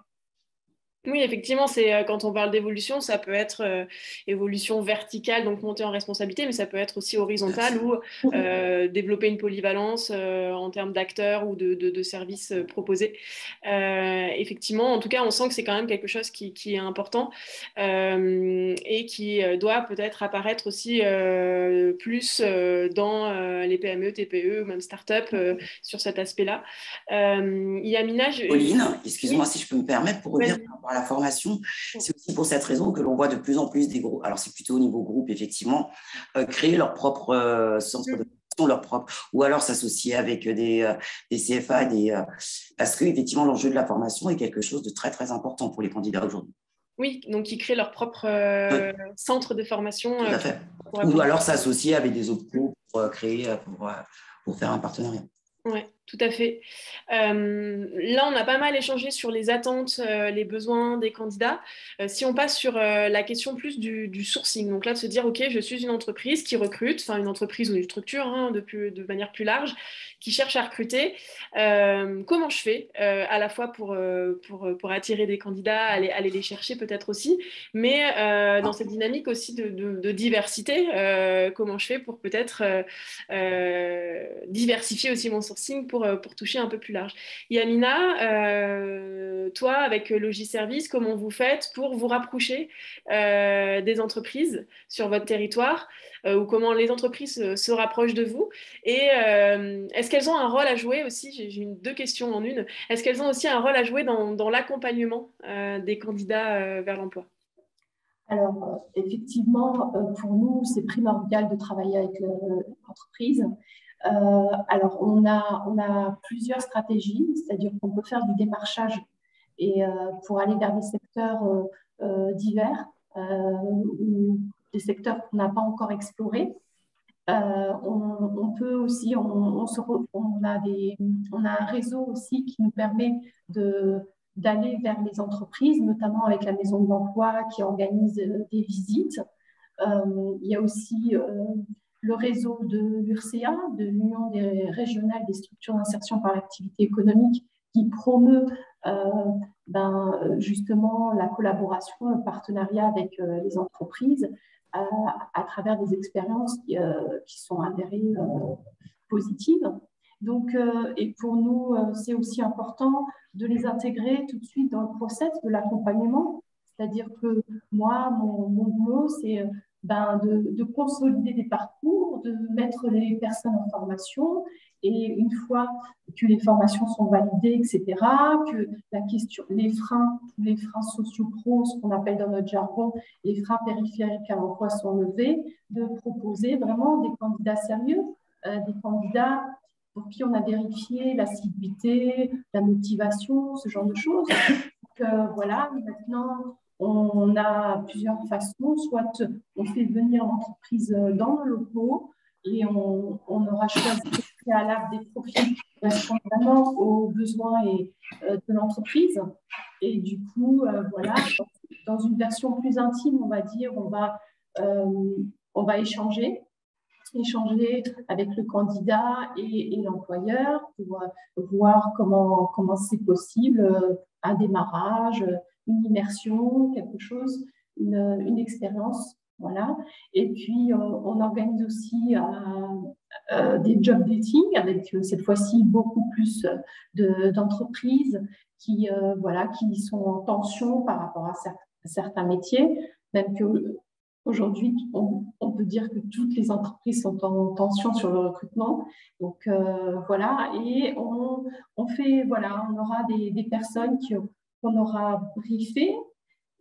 Oui, effectivement, c'est quand on parle d'évolution, ça peut être évolution verticale, donc monter en responsabilité, mais ça peut être aussi horizontale ou développer une polyvalence en termes d'acteurs ou de services proposés. Effectivement, en tout cas, on sent que c'est quand même quelque chose qui est important et qui doit peut-être apparaître aussi plus dans les PME, TPE ou même start-up sur cet aspect-là. Yamina, Pauline, excuse-moi oui. si je peux me permettre, pour revenir par rapport à la formation, c'est aussi pour cette raison que l'on voit de plus en plus des groupes, alors c'est plutôt au niveau groupe effectivement, créer leur propre centre de formation, leur propre, ou alors s'associer avec des CFA, parce que effectivement l'enjeu de la formation est quelque chose de très très important pour les candidats aujourd'hui. Oui, donc ils créent leur propre Oui, centre de formation tout à fait. pour Ou accompagner. alors s'associer avec des OPCO pour créer, pour faire un partenariat. Oui, tout à fait. Là, on a pas mal échangé sur les attentes, les besoins des candidats. Si on passe sur la question plus du sourcing, donc là, de se dire, OK, je suis une entreprise qui recrute, enfin une entreprise ou une structure de manière plus large, qui cherche à recruter. Comment je fais à la fois pour attirer des candidats, aller les chercher peut-être aussi, mais dans cette dynamique aussi de diversité, comment je fais pour peut-être diversifier aussi mon sourcing pour toucher un peu plus large. Yamina, toi, avec Logiservice, comment vous faites pour vous rapprocher des entreprises sur votre territoire ou comment les entreprises se rapprochent de vous? Et est-ce qu'elles ont un rôle à jouer aussi? J'ai deux questions en une. Est-ce qu'elles ont aussi un rôle à jouer dans l'accompagnement des candidats vers l'emploi? Alors, effectivement, pour nous, c'est primordial de travailler avec l'entreprise. Alors, on a plusieurs stratégies, c'est-à-dire qu'on peut faire du démarchage et pour aller vers des secteurs divers ou des secteurs qu'on n'a pas encore explorés. On peut aussi, on a un réseau aussi qui nous permet d'aller vers les entreprises, notamment avec la Maison de l'Emploi qui organise des visites. Il y a aussi le réseau de l'URSEA, de l'Union régionale des structures d'insertion par l'activité économique, qui promeut justement la collaboration, le partenariat avec les entreprises à travers des expériences qui sont avérées positives. Donc, et pour nous, c'est aussi important de les intégrer tout de suite dans le process de l'accompagnement. C'est-à-dire que moi, mon boulot, c'est de consolider des parcours, de mettre les personnes en formation. Et une fois que les formations sont validées, etc., que la question, les freins socio-pro, ce qu'on appelle dans notre jargon, les freins périphériques à l'emploi sont levés, de proposer vraiment des candidats sérieux, des candidats pour qui on a vérifié l'assiduité, la motivation, ce genre de choses. Donc, voilà, maintenant, on a plusieurs façons. Soit on fait venir l'entreprise dans nos locaux et on aura choisi au préalable des profils qui correspondent vraiment aux besoins de l'entreprise. Et du coup, voilà, dans une version plus intime, on va dire, on va échanger avec le candidat et l'employeur pour voir comment c'est possible, un démarrage, une immersion, quelque chose, une expérience. Voilà. Et puis, on organise aussi des job dating avec cette fois-ci beaucoup plus d'entreprises qui sont en tension par rapport à certains métiers, même que aujourd'hui, on peut dire que toutes les entreprises sont en tension sur le recrutement. Donc, voilà, et on fait, voilà, on aura des personnes qu'on aura briefées.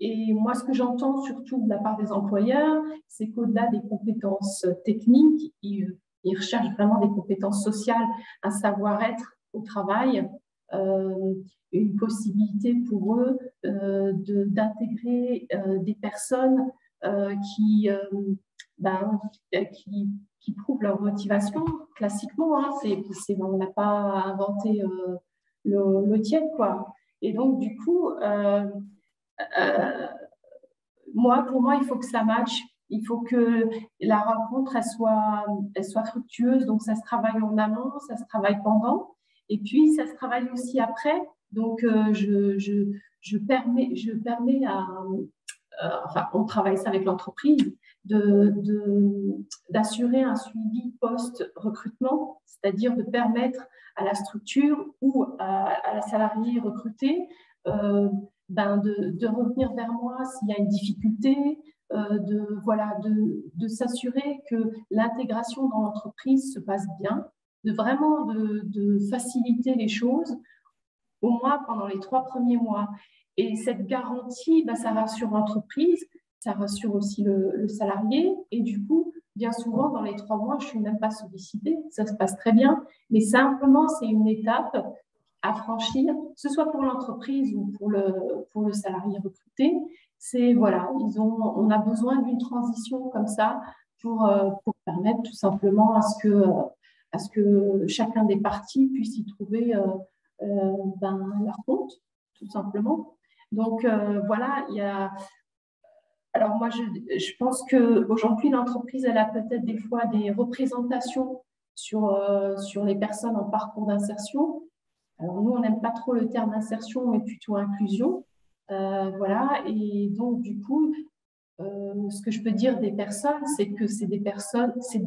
Et moi, ce que j'entends surtout de la part des employeurs, c'est qu'au-delà des compétences techniques, ils recherchent vraiment des compétences sociales, un savoir-être au travail, une possibilité pour eux d'intégrer des personnes qui prouvent leur motivation. Classiquement, hein, on n'a pas inventé l'eau tiède, quoi. Et donc, du coup, pour moi, il faut que ça matche. Il faut que la rencontre, elle soit fructueuse. Donc, ça se travaille en amont, ça se travaille pendant. Et puis, ça se travaille aussi après. Donc, je permets on travaille ça avec l'entreprise, d'assurer un suivi post-recrutement, c'est-à-dire de permettre à la structure ou à la salariée recrutée de revenir vers moi s'il y a une difficulté, de s'assurer que l'intégration dans l'entreprise se passe bien, de faciliter les choses, au moins pendant les 3 premiers mois. Et cette garantie, ça rassure l'entreprise, ça rassure aussi le salarié. Et du coup, bien souvent, dans les 3 mois, je ne suis même pas sollicitée, ça se passe très bien. Mais simplement, c'est une étape à franchir, que ce soit pour l'entreprise ou pour le salarié recruté. C'est, voilà, on a besoin d'une transition comme ça pour permettre tout simplement à ce que chacun des parties puisse y trouver leur compte, tout simplement. Donc, voilà, alors moi, je pense qu'aujourd'hui, l'entreprise, elle a peut-être des fois des représentations sur les personnes en parcours d'insertion. Alors, nous, on n'aime pas trop le terme insertion, mais plutôt inclusion. Voilà, et donc, du coup, ce que je peux dire des personnes, c'est que c'est des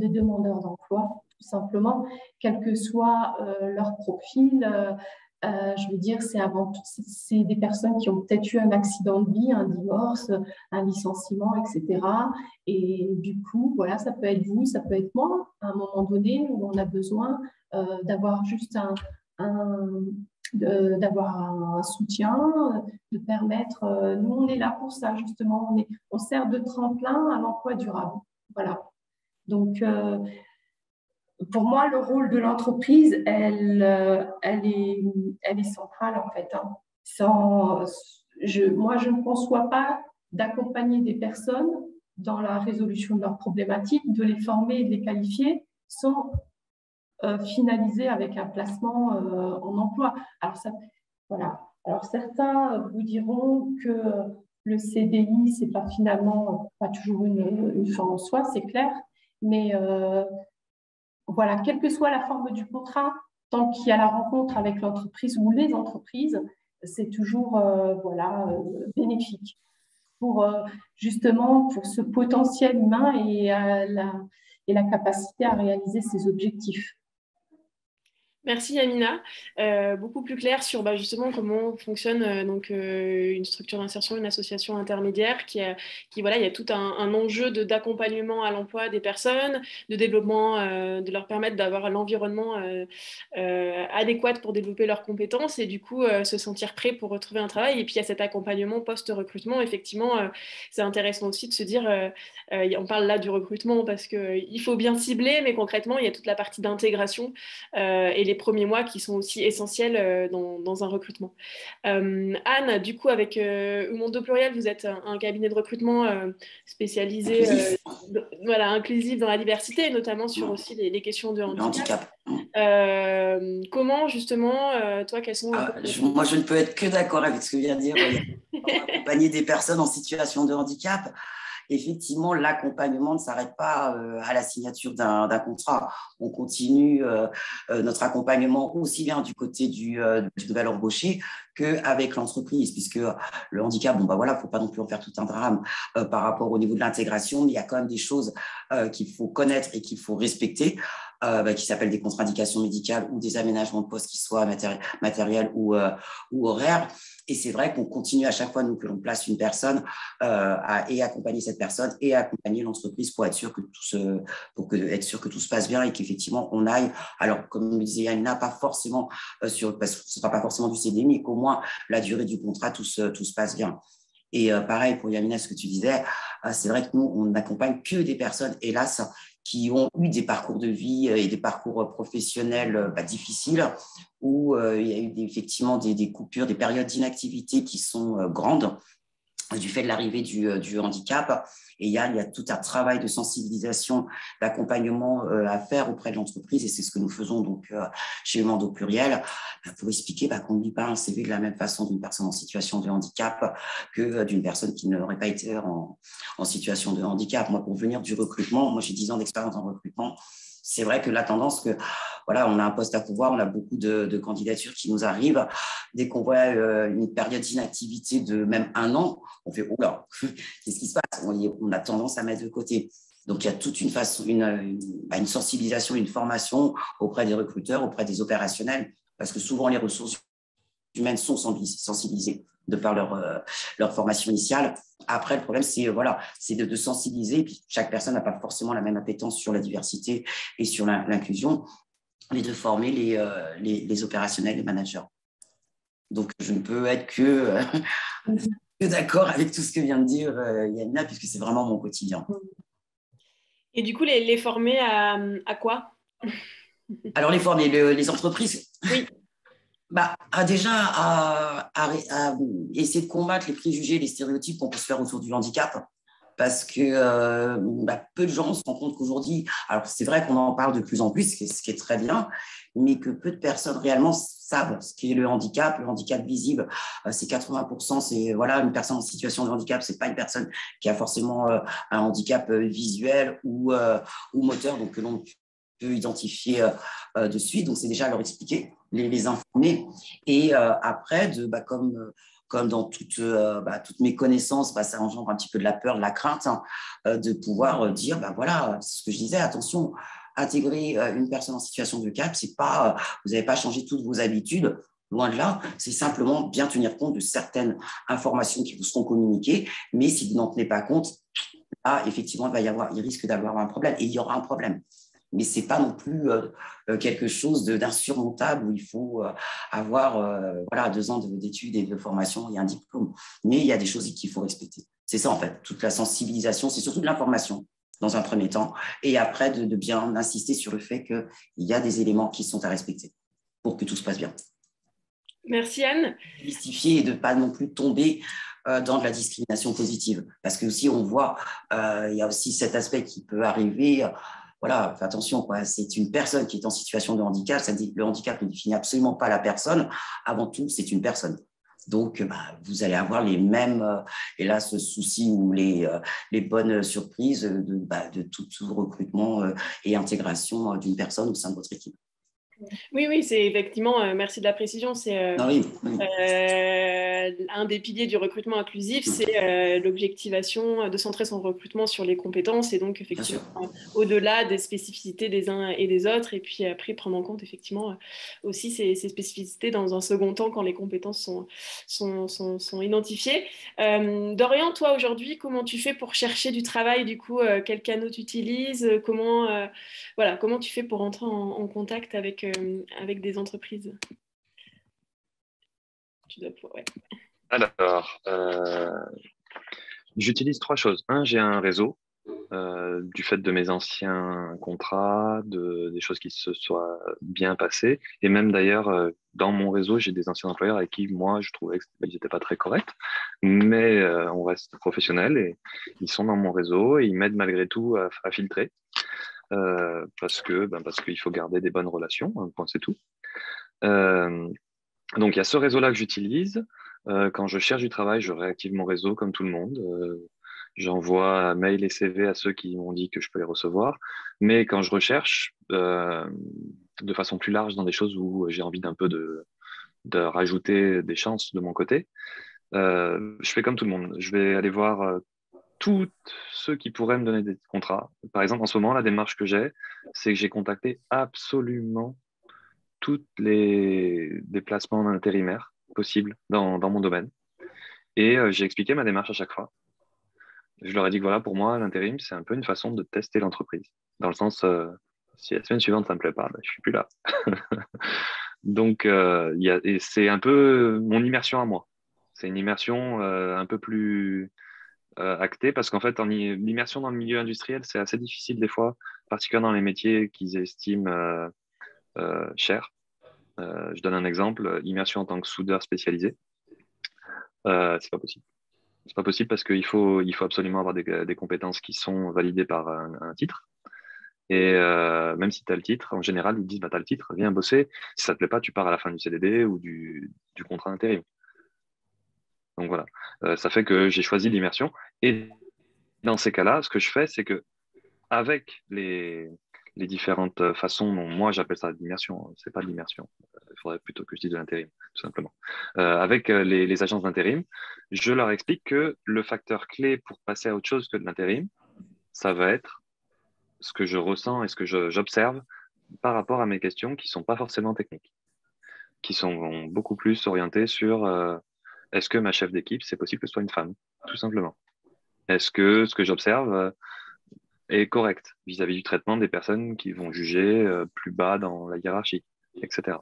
demandeurs d'emploi, tout simplement, quel que soit leur profil. Je veux dire, c'est des personnes qui ont peut-être eu un accident de vie, un divorce, un licenciement, etc. Et du coup, voilà, ça peut être vous, ça peut être moi, à un moment donné où on a besoin d'avoir juste d'avoir un soutien, de permettre, nous on est là pour ça justement, on sert de tremplin à l'emploi durable. Voilà. Donc, pour moi, le rôle de l'entreprise, elle est centrale en fait. Hein. Moi, je ne conçois pas d'accompagner des personnes dans la résolution de leurs problématiques, de les former et de les qualifier sans finaliser avec un placement en emploi. Alors, voilà. Alors, certains vous diront que le CDI, ce n'est pas finalement pas toujours une fin en soi, c'est clair, mais voilà, quelle que soit la forme du contrat, tant qu'il y a la rencontre avec l'entreprise ou les entreprises, c'est toujours bénéfique justement pour ce potentiel humain et la capacité à réaliser ses objectifs. Merci Yamina. Beaucoup plus clair sur justement comment fonctionne une structure d'insertion, une association intermédiaire voilà, il y a tout un enjeu d'accompagnement à l'emploi des personnes, de développement, de leur permettre d'avoir l'environnement adéquat pour développer leurs compétences et du coup se sentir prêt pour retrouver un travail. Et puis il y a cet accompagnement post-recrutement. Effectivement, c'est intéressant aussi de se dire, on parle là du recrutement parce qu'il faut bien cibler, mais concrètement, il y a toute la partie d'intégration et les premiers mois qui sont aussi essentiels dans un recrutement. Anne, du coup, avec Umondo Pluriel, vous êtes un cabinet de recrutement spécialisé, Inclusif, voilà, inclusif dans la diversité, et notamment sur aussi les questions de le handicap. handicap. Comment, justement, toi, quels sont un peu Moi, je ne peux être que d'accord avec ce que vient de dire. Accompagner des personnes en situation de handicap, effectivement, l'accompagnement ne s'arrête pas à la signature d'un contrat. On continue notre accompagnement aussi bien du côté du nouvel embauché qu'avec l'entreprise, puisque le handicap, bon, bah voilà, il ne faut pas non plus en faire tout un drame par rapport au niveau de l'intégration, mais il y a quand même des choses qu'il faut connaître et qu'il faut respecter. Qui s'appellent des contre-indications médicales ou des aménagements de poste qui soient matériels ou horaires. Et c'est vrai qu'on continue à chaque fois, nous, que l'on place une personne et accompagner cette personne et accompagner l'entreprise pour être sûr que être sûr que tout se passe bien et qu'effectivement, on aille. Alors, comme me disait Yanina, pas forcément parce que ce ne sera pas forcément du CDI, mais qu'au moins la durée du contrat, tout se passe bien. Et pareil pour Yamina, ce que tu disais, c'est vrai que nous, on n'accompagne que des personnes, hélas, qui ont eu des parcours de vie et des parcours professionnels difficiles, où il y a eu effectivement des coupures, des périodes d'inactivité qui sont grandes du fait de l'arrivée du handicap. Et il y a tout un travail de sensibilisation, d'accompagnement à faire auprès de l'entreprise, et c'est ce que nous faisons donc chez Umondo Pluriel, pour expliquer qu'on ne lit pas un CV de la même façon d'une personne en situation de handicap que d'une personne qui n'aurait pas été en situation de handicap. Moi, pour venir du recrutement, moi j'ai 10 ans d'expérience en recrutement. C'est vrai que la tendance que, voilà, on a un poste à pourvoir, on a beaucoup de candidatures qui nous arrivent. Dès qu'on voit une période d'inactivité de même 1 an, on fait « Oula, qu'est-ce qui se passe ?» On a tendance à mettre de côté. Donc, il y a toute une sensibilisation, une formation auprès des recruteurs, auprès des opérationnels, parce que souvent, les ressources humaines sont sensibilisées de par leur formation initiale. Après, le problème, c'est de sensibiliser. Puis chaque personne n'a pas forcément la même appétence sur la diversité et sur l'inclusion, mais de former les opérationnels, les managers. Donc, je ne peux être que d'accord avec tout ce que vient de dire Yamina, puisque c'est vraiment mon quotidien. Et du coup, les former à quoi? Alors, les former, les entreprises, oui. Déjà à essayer de combattre les préjugés, les stéréotypes qu'on peut se faire autour du handicap, parce que peu de gens se rendent compte qu'aujourd'hui, alors c'est vrai qu'on en parle de plus en plus, ce qui est très bien, mais que peu de personnes réellement savent ce qu'est le handicap visible. C'est 80%, c'est voilà, une personne en situation de handicap, c'est pas une personne qui a forcément un handicap visuel ou moteur, donc que l'on peut identifier de suite. Donc c'est déjà à leur expliquer, les informer, et après comme dans toutes mes connaissances, ça engendre un petit peu de la peur, de la crainte, de pouvoir dire, voilà, c'est ce que je disais, attention, intégrer une personne en situation de handicap, c'est pas, vous n'avez pas changé toutes vos habitudes, loin de là, c'est simplement bien tenir compte de certaines informations qui vous seront communiquées, mais si vous n'en tenez pas compte, là, effectivement, il risque d'avoir un problème, et il y aura un problème. Mais ce n'est pas non plus quelque chose d'insurmontable où il faut avoir 2 ans d'études et de formation et un diplôme. Mais il y a des choses qu'il faut respecter. C'est ça, en fait, toute la sensibilisation, c'est surtout de l'information dans un premier temps, et après de bien insister sur le fait qu'il y a des éléments qui sont à respecter pour que tout se passe bien. Merci Anne. Justifier et de ne pas non plus tomber dans de la discrimination positive. Parce que aussi, on voit, il y a aussi cet aspect qui peut arriver. Voilà, fais attention, quoi. C'est une personne qui est en situation de handicap. Le handicap ne définit absolument pas la personne. Avant tout, c'est une personne. Donc, vous allez avoir les mêmes, hélas, soucis ou les bonnes surprises de tout recrutement et intégration d'une personne au sein de votre équipe. Oui, c'est effectivement, merci de la précision, c'est Ah oui, oui. un des piliers du recrutement inclusif, c'est l'objectivation de centrer son recrutement sur les compétences et donc Bien sûr. effectivement au-delà des spécificités des uns et des autres et puis après prendre en compte effectivement aussi ces spécificités dans un second temps quand les compétences sont identifiées. Dorian, toi aujourd'hui, comment tu fais pour chercher du travail du coup, quel canal tu utilises, comment tu fais pour entrer en contact avec des entreprises? Ouais. Alors, j'utilise 3 choses. Un, j'ai un réseau du fait de mes anciens contrats, des choses qui se soient bien passées. Et même d'ailleurs, dans mon réseau, j'ai des anciens employeurs avec qui, moi, je trouvais qu'ils n'étaient pas très corrects. Mais on reste professionnels et ils sont dans mon réseau et ils m'aident malgré tout à filtrer. Parce qu'il faut garder des bonnes relations, un point c'est tout. Donc il y a ce réseau-là que j'utilise. Quand je cherche du travail, je réactive mon réseau comme tout le monde. J'envoie mail et CV à ceux qui m'ont dit que je peux les recevoir. Mais quand je recherche de façon plus large dans des choses où j'ai envie d'un peu de rajouter des chances de mon côté, je fais comme tout le monde. Je vais aller voir tous ceux qui pourraient me donner des contrats. Par exemple, en ce moment, la démarche que c'est que j'ai contacté absolument tous les déplacements intérimaires possibles dans mon domaine. Et j'ai expliqué ma démarche à chaque fois. Je leur ai dit que voilà, pour moi, l'intérim, c'est un peu une façon de tester l'entreprise. Dans le sens, si la semaine suivante, ça ne me plaît pas, ben, je ne suis plus là. Donc, et c'est un peu mon immersion à moi. C'est une immersion un peu plus actée parce qu'en fait, l'immersion dans le milieu industriel, c'est assez difficile des fois, particulièrement dans les métiers qu'ils estiment chers. Je donne un exemple, immersion en tant que soudeur spécialisé, c'est pas possible. C'est pas possible parce qu'il faut absolument avoir des compétences qui sont validées par un titre. Et même si tu as le titre, en général, ils disent bah, tu as le titre, viens bosser. Si ça te plaît pas, tu pars à la fin du CDD ou du contrat intérim. Donc voilà, ça fait que j'ai choisi l'immersion. Et dans ces cas-là, ce que je fais, c'est que avec les différentes façons dont moi j'appelle ça de l'immersion, c'est pas de l'immersion, il faudrait plutôt que je dise de l'intérim, tout simplement. Avec les agences d'intérim, je leur explique que le facteur clé pour passer à autre chose que de l'intérim, ça va être ce que je ressens et ce que j'observe par rapport à mes questions qui sont pas forcément techniques, qui sont beaucoup plus orientées sur est-ce que ma chef d'équipe, c'est possible que ce soit une femme, tout simplement. Est-ce que ce que j'observe est correct vis-à-vis du traitement des personnes qui vont juger plus bas dans la hiérarchie, etc.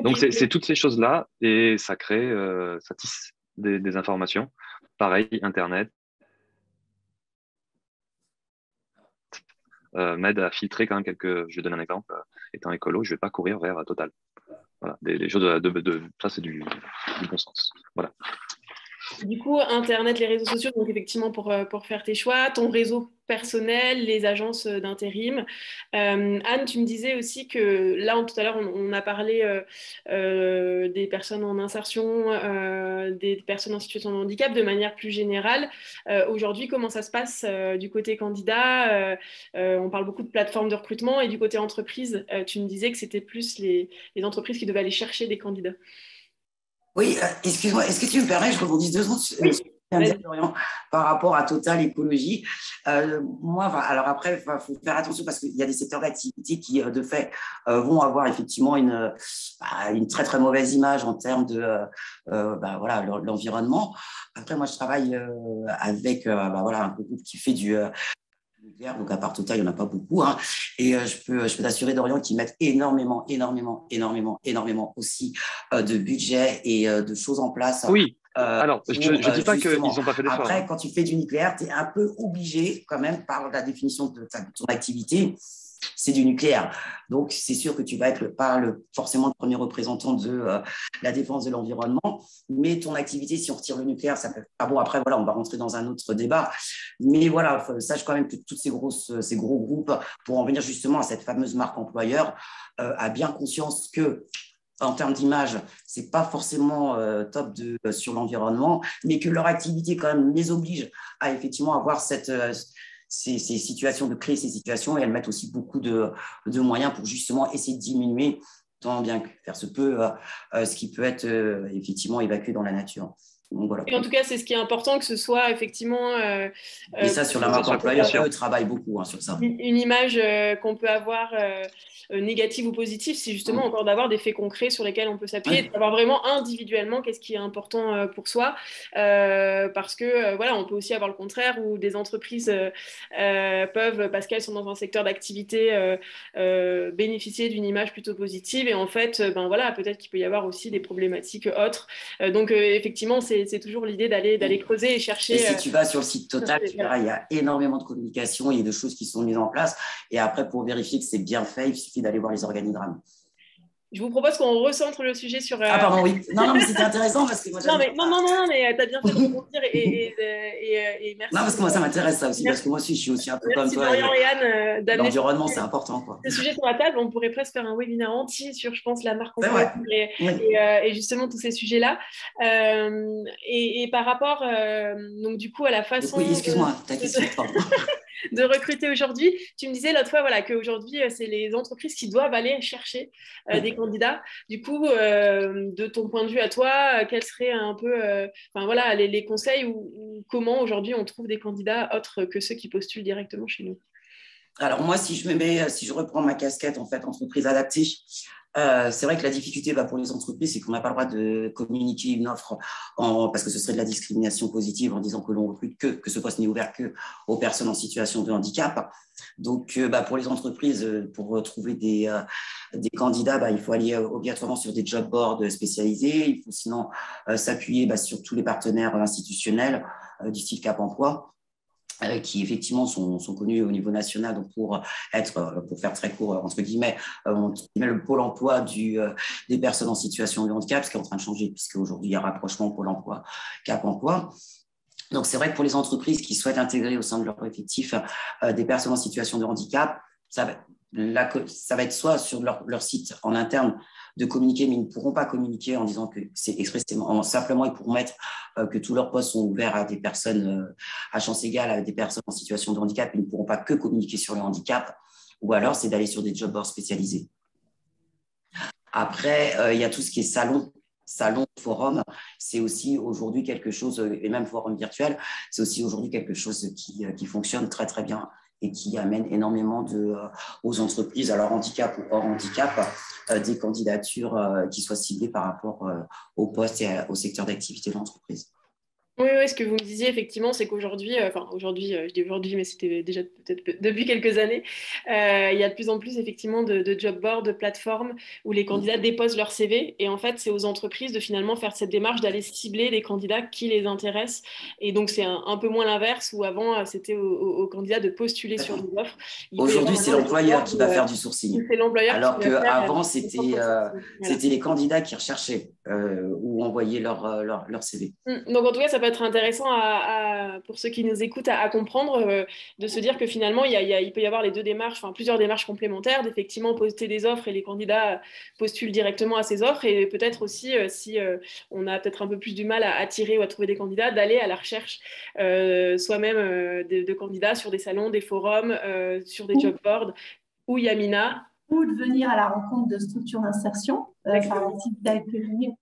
Donc, Okay. c'est toutes ces choses-là et ça crée, ça tisse des informations. Pareil, Internet m'aide à filtrer quand même quelques. Je vais donner un exemple. Étant écolo, je ne vais pas courir vers Total. Voilà, des choses ça, c'est du bon sens. Voilà. Du coup, Internet, les réseaux sociaux, donc effectivement pour faire tes choix, ton réseau personnel, les agences d'intérim. Anne, tu me disais aussi que là, tout à l'heure, on a parlé des personnes en insertion, des personnes en situation de handicap de manière plus générale. Aujourd'hui, comment ça se passe du côté candidat? On parle beaucoup de plateformes de recrutement et du côté entreprise, tu me disais que c'était plus les entreprises qui devaient aller chercher des candidats. Oui, excuse-moi, est-ce que tu me permets, je rebondis 2 secondes sur ce que tu viens de dire, Florian, par rapport à Total Écologie. Moi, alors après, il faut faire attention parce qu'il y a des secteurs d'activité qui, de fait, vont avoir effectivement une très, très mauvaise image en termes de voilà, l'environnement. Après, moi, je travaille avec voilà, un groupe qui fait du nucléaire, donc à part Total, il n'y en a pas beaucoup. Hein. Et je peux t'assurer, Dorian, qu'ils mettent énormément aussi de budget et de choses en place. Oui, alors je ne dis pas qu'ils n'ont pas fait d'efforts. Après, quand tu fais du nucléaire, tu es un peu obligé, quand même, par la définition de ton activité, c'est du nucléaire. Donc, c'est sûr que tu vas être pas forcément le premier représentant de la défense de l'environnement, mais ton activité, si on retire le nucléaire, ça peut… Ah bon, après, voilà, on va rentrer dans un autre débat. Mais voilà, sache quand même que tous ces gros groupes, pour en venir justement à cette fameuse marque employeur, a bien conscience que en termes d'image, ce n'est pas forcément top sur l'environnement, mais que leur activité quand même les oblige à effectivement avoir cette ces situations, de créer ces situations, et elles mettent aussi beaucoup de moyens pour justement essayer de diminuer, tant bien que faire se peut, ce qui peut être effectivement évacué dans la nature. Donc, voilà. Et en tout cas, c'est ce qui est important, que ce soit effectivement… et ça, sur la marque employeur, eux travaillent beaucoup sur ça. Une image qu'on peut avoir négative ou positive, c'est justement encore d'avoir des faits concrets sur lesquels on peut s'appuyer, d'avoir vraiment individuellement qu'est-ce qui est important pour soi, parce que voilà, on peut aussi avoir le contraire où des entreprises peuvent, parce qu'elles sont dans un secteur d'activité, bénéficier d'une image plutôt positive, et en fait, ben voilà, peut-être qu'il peut y avoir aussi des problématiques autres. Donc effectivement, c'est toujours l'idée d'aller creuser et chercher. Et si tu vas sur le site Total, tu verras, il y a énormément de communication, il y a de choses qui sont mises en place. Et après, pour vérifier que c'est bien fait, il suffit d'aller voir les organigrammes. Je vous propose qu'on recentre le sujet sur… Ah pardon, oui. Non, mais c'était intéressant parce que moi… Non, mais t'as bien fait de rebondir et merci. Non, parce que moi, ça m'intéresse ça aussi, parce que moi aussi, je suis aussi un peu comme toi. Florian et Anne, l'environnement, c'est important, quoi. Ce sujet sur la table, on pourrait presque faire un webinaire entier sur, je pense, la marque employeur et justement tous ces sujets-là. Et par rapport, donc du coup, à la façon… Oui, excuse-moi, ta question, pardon. De recruter aujourd'hui. Tu me disais l'autre fois voilà, qu'aujourd'hui, c'est les entreprises qui doivent aller chercher des candidats. Du coup, de ton point de vue à toi, quels seraient un peu voilà, les conseils ou comment aujourd'hui on trouve des candidats autres que ceux qui postulent directement chez nous? Alors moi, si je reprends ma casquette en fait entreprise adaptée, c'est vrai que la difficulté pour les entreprises, c'est qu'on n'a pas le droit de communiquer une offre parce que ce serait de la discrimination positive en disant que l'on recrute que ce poste n'est ouvert que aux personnes en situation de handicap. Donc pour les entreprises, pour trouver des candidats, il faut aller obligatoirement sur des job boards spécialisés. Il faut sinon s'appuyer sur tous les partenaires institutionnels du style Cap Emploi, qui effectivement sont connus au niveau national. Donc pour faire très court, entre guillemets, on met le pôle emploi des personnes en situation de handicap, ce qui est en train de changer, puisque aujourd'hui il y a un rapprochement pôle emploi, Cap Emploi. Donc c'est vrai que pour les entreprises qui souhaitent intégrer au sein de leur effectif des personnes en situation de handicap, ça va être soit sur leur site en interne de communiquer, mais ils ne pourront pas communiquer en disant que c'est expressément, simplement ils pourront mettre que tous leurs postes sont ouverts à des personnes à chance égale, à des personnes en situation de handicap. Ils ne pourront pas que communiquer sur le handicap, ou alors c'est d'aller sur des job boards spécialisés. Après, il y a tout ce qui est salon, forum, c'est aussi aujourd'hui quelque chose, et même forum virtuel, c'est aussi aujourd'hui quelque chose qui fonctionne très très bien et qui amène énormément aux entreprises, alors handicap ou hors handicap, des candidatures qui soient ciblées par rapport au poste et au secteur d'activité de l'entreprise. Oui, ce que vous me disiez, effectivement, c'est qu'aujourd'hui, je dis aujourd'hui, mais c'était déjà peut-être depuis quelques années, il y a de plus en plus, effectivement, de job boards, de plateformes où les candidats déposent leur CV. Et en fait, c'est aux entreprises de finalement faire cette démarche d'aller cibler les candidats qui les intéressent. Et donc, c'est un peu moins l'inverse, où avant, c'était aux candidats de postuler sur des offres. Aujourd'hui, c'est l'employeur qui va faire du sourcing. C'est l'employeur alors qu'avant, c'était les candidats qui recherchaient ou envoyaient leur CV. Donc, en tout cas, ça peut être intéressant pour ceux qui nous écoutent à comprendre, de se dire que finalement, il peut y avoir les deux démarches, plusieurs démarches complémentaires, d'effectivement poster des offres et les candidats postulent directement à ces offres, et peut-être aussi, si on a peut-être un peu plus du mal à attirer ou à trouver des candidats, d'aller à la recherche soi-même de candidats sur des salons, des forums, sur des job boards, ou Yamina. Ou de venir à la rencontre de structures d'insertion par les sites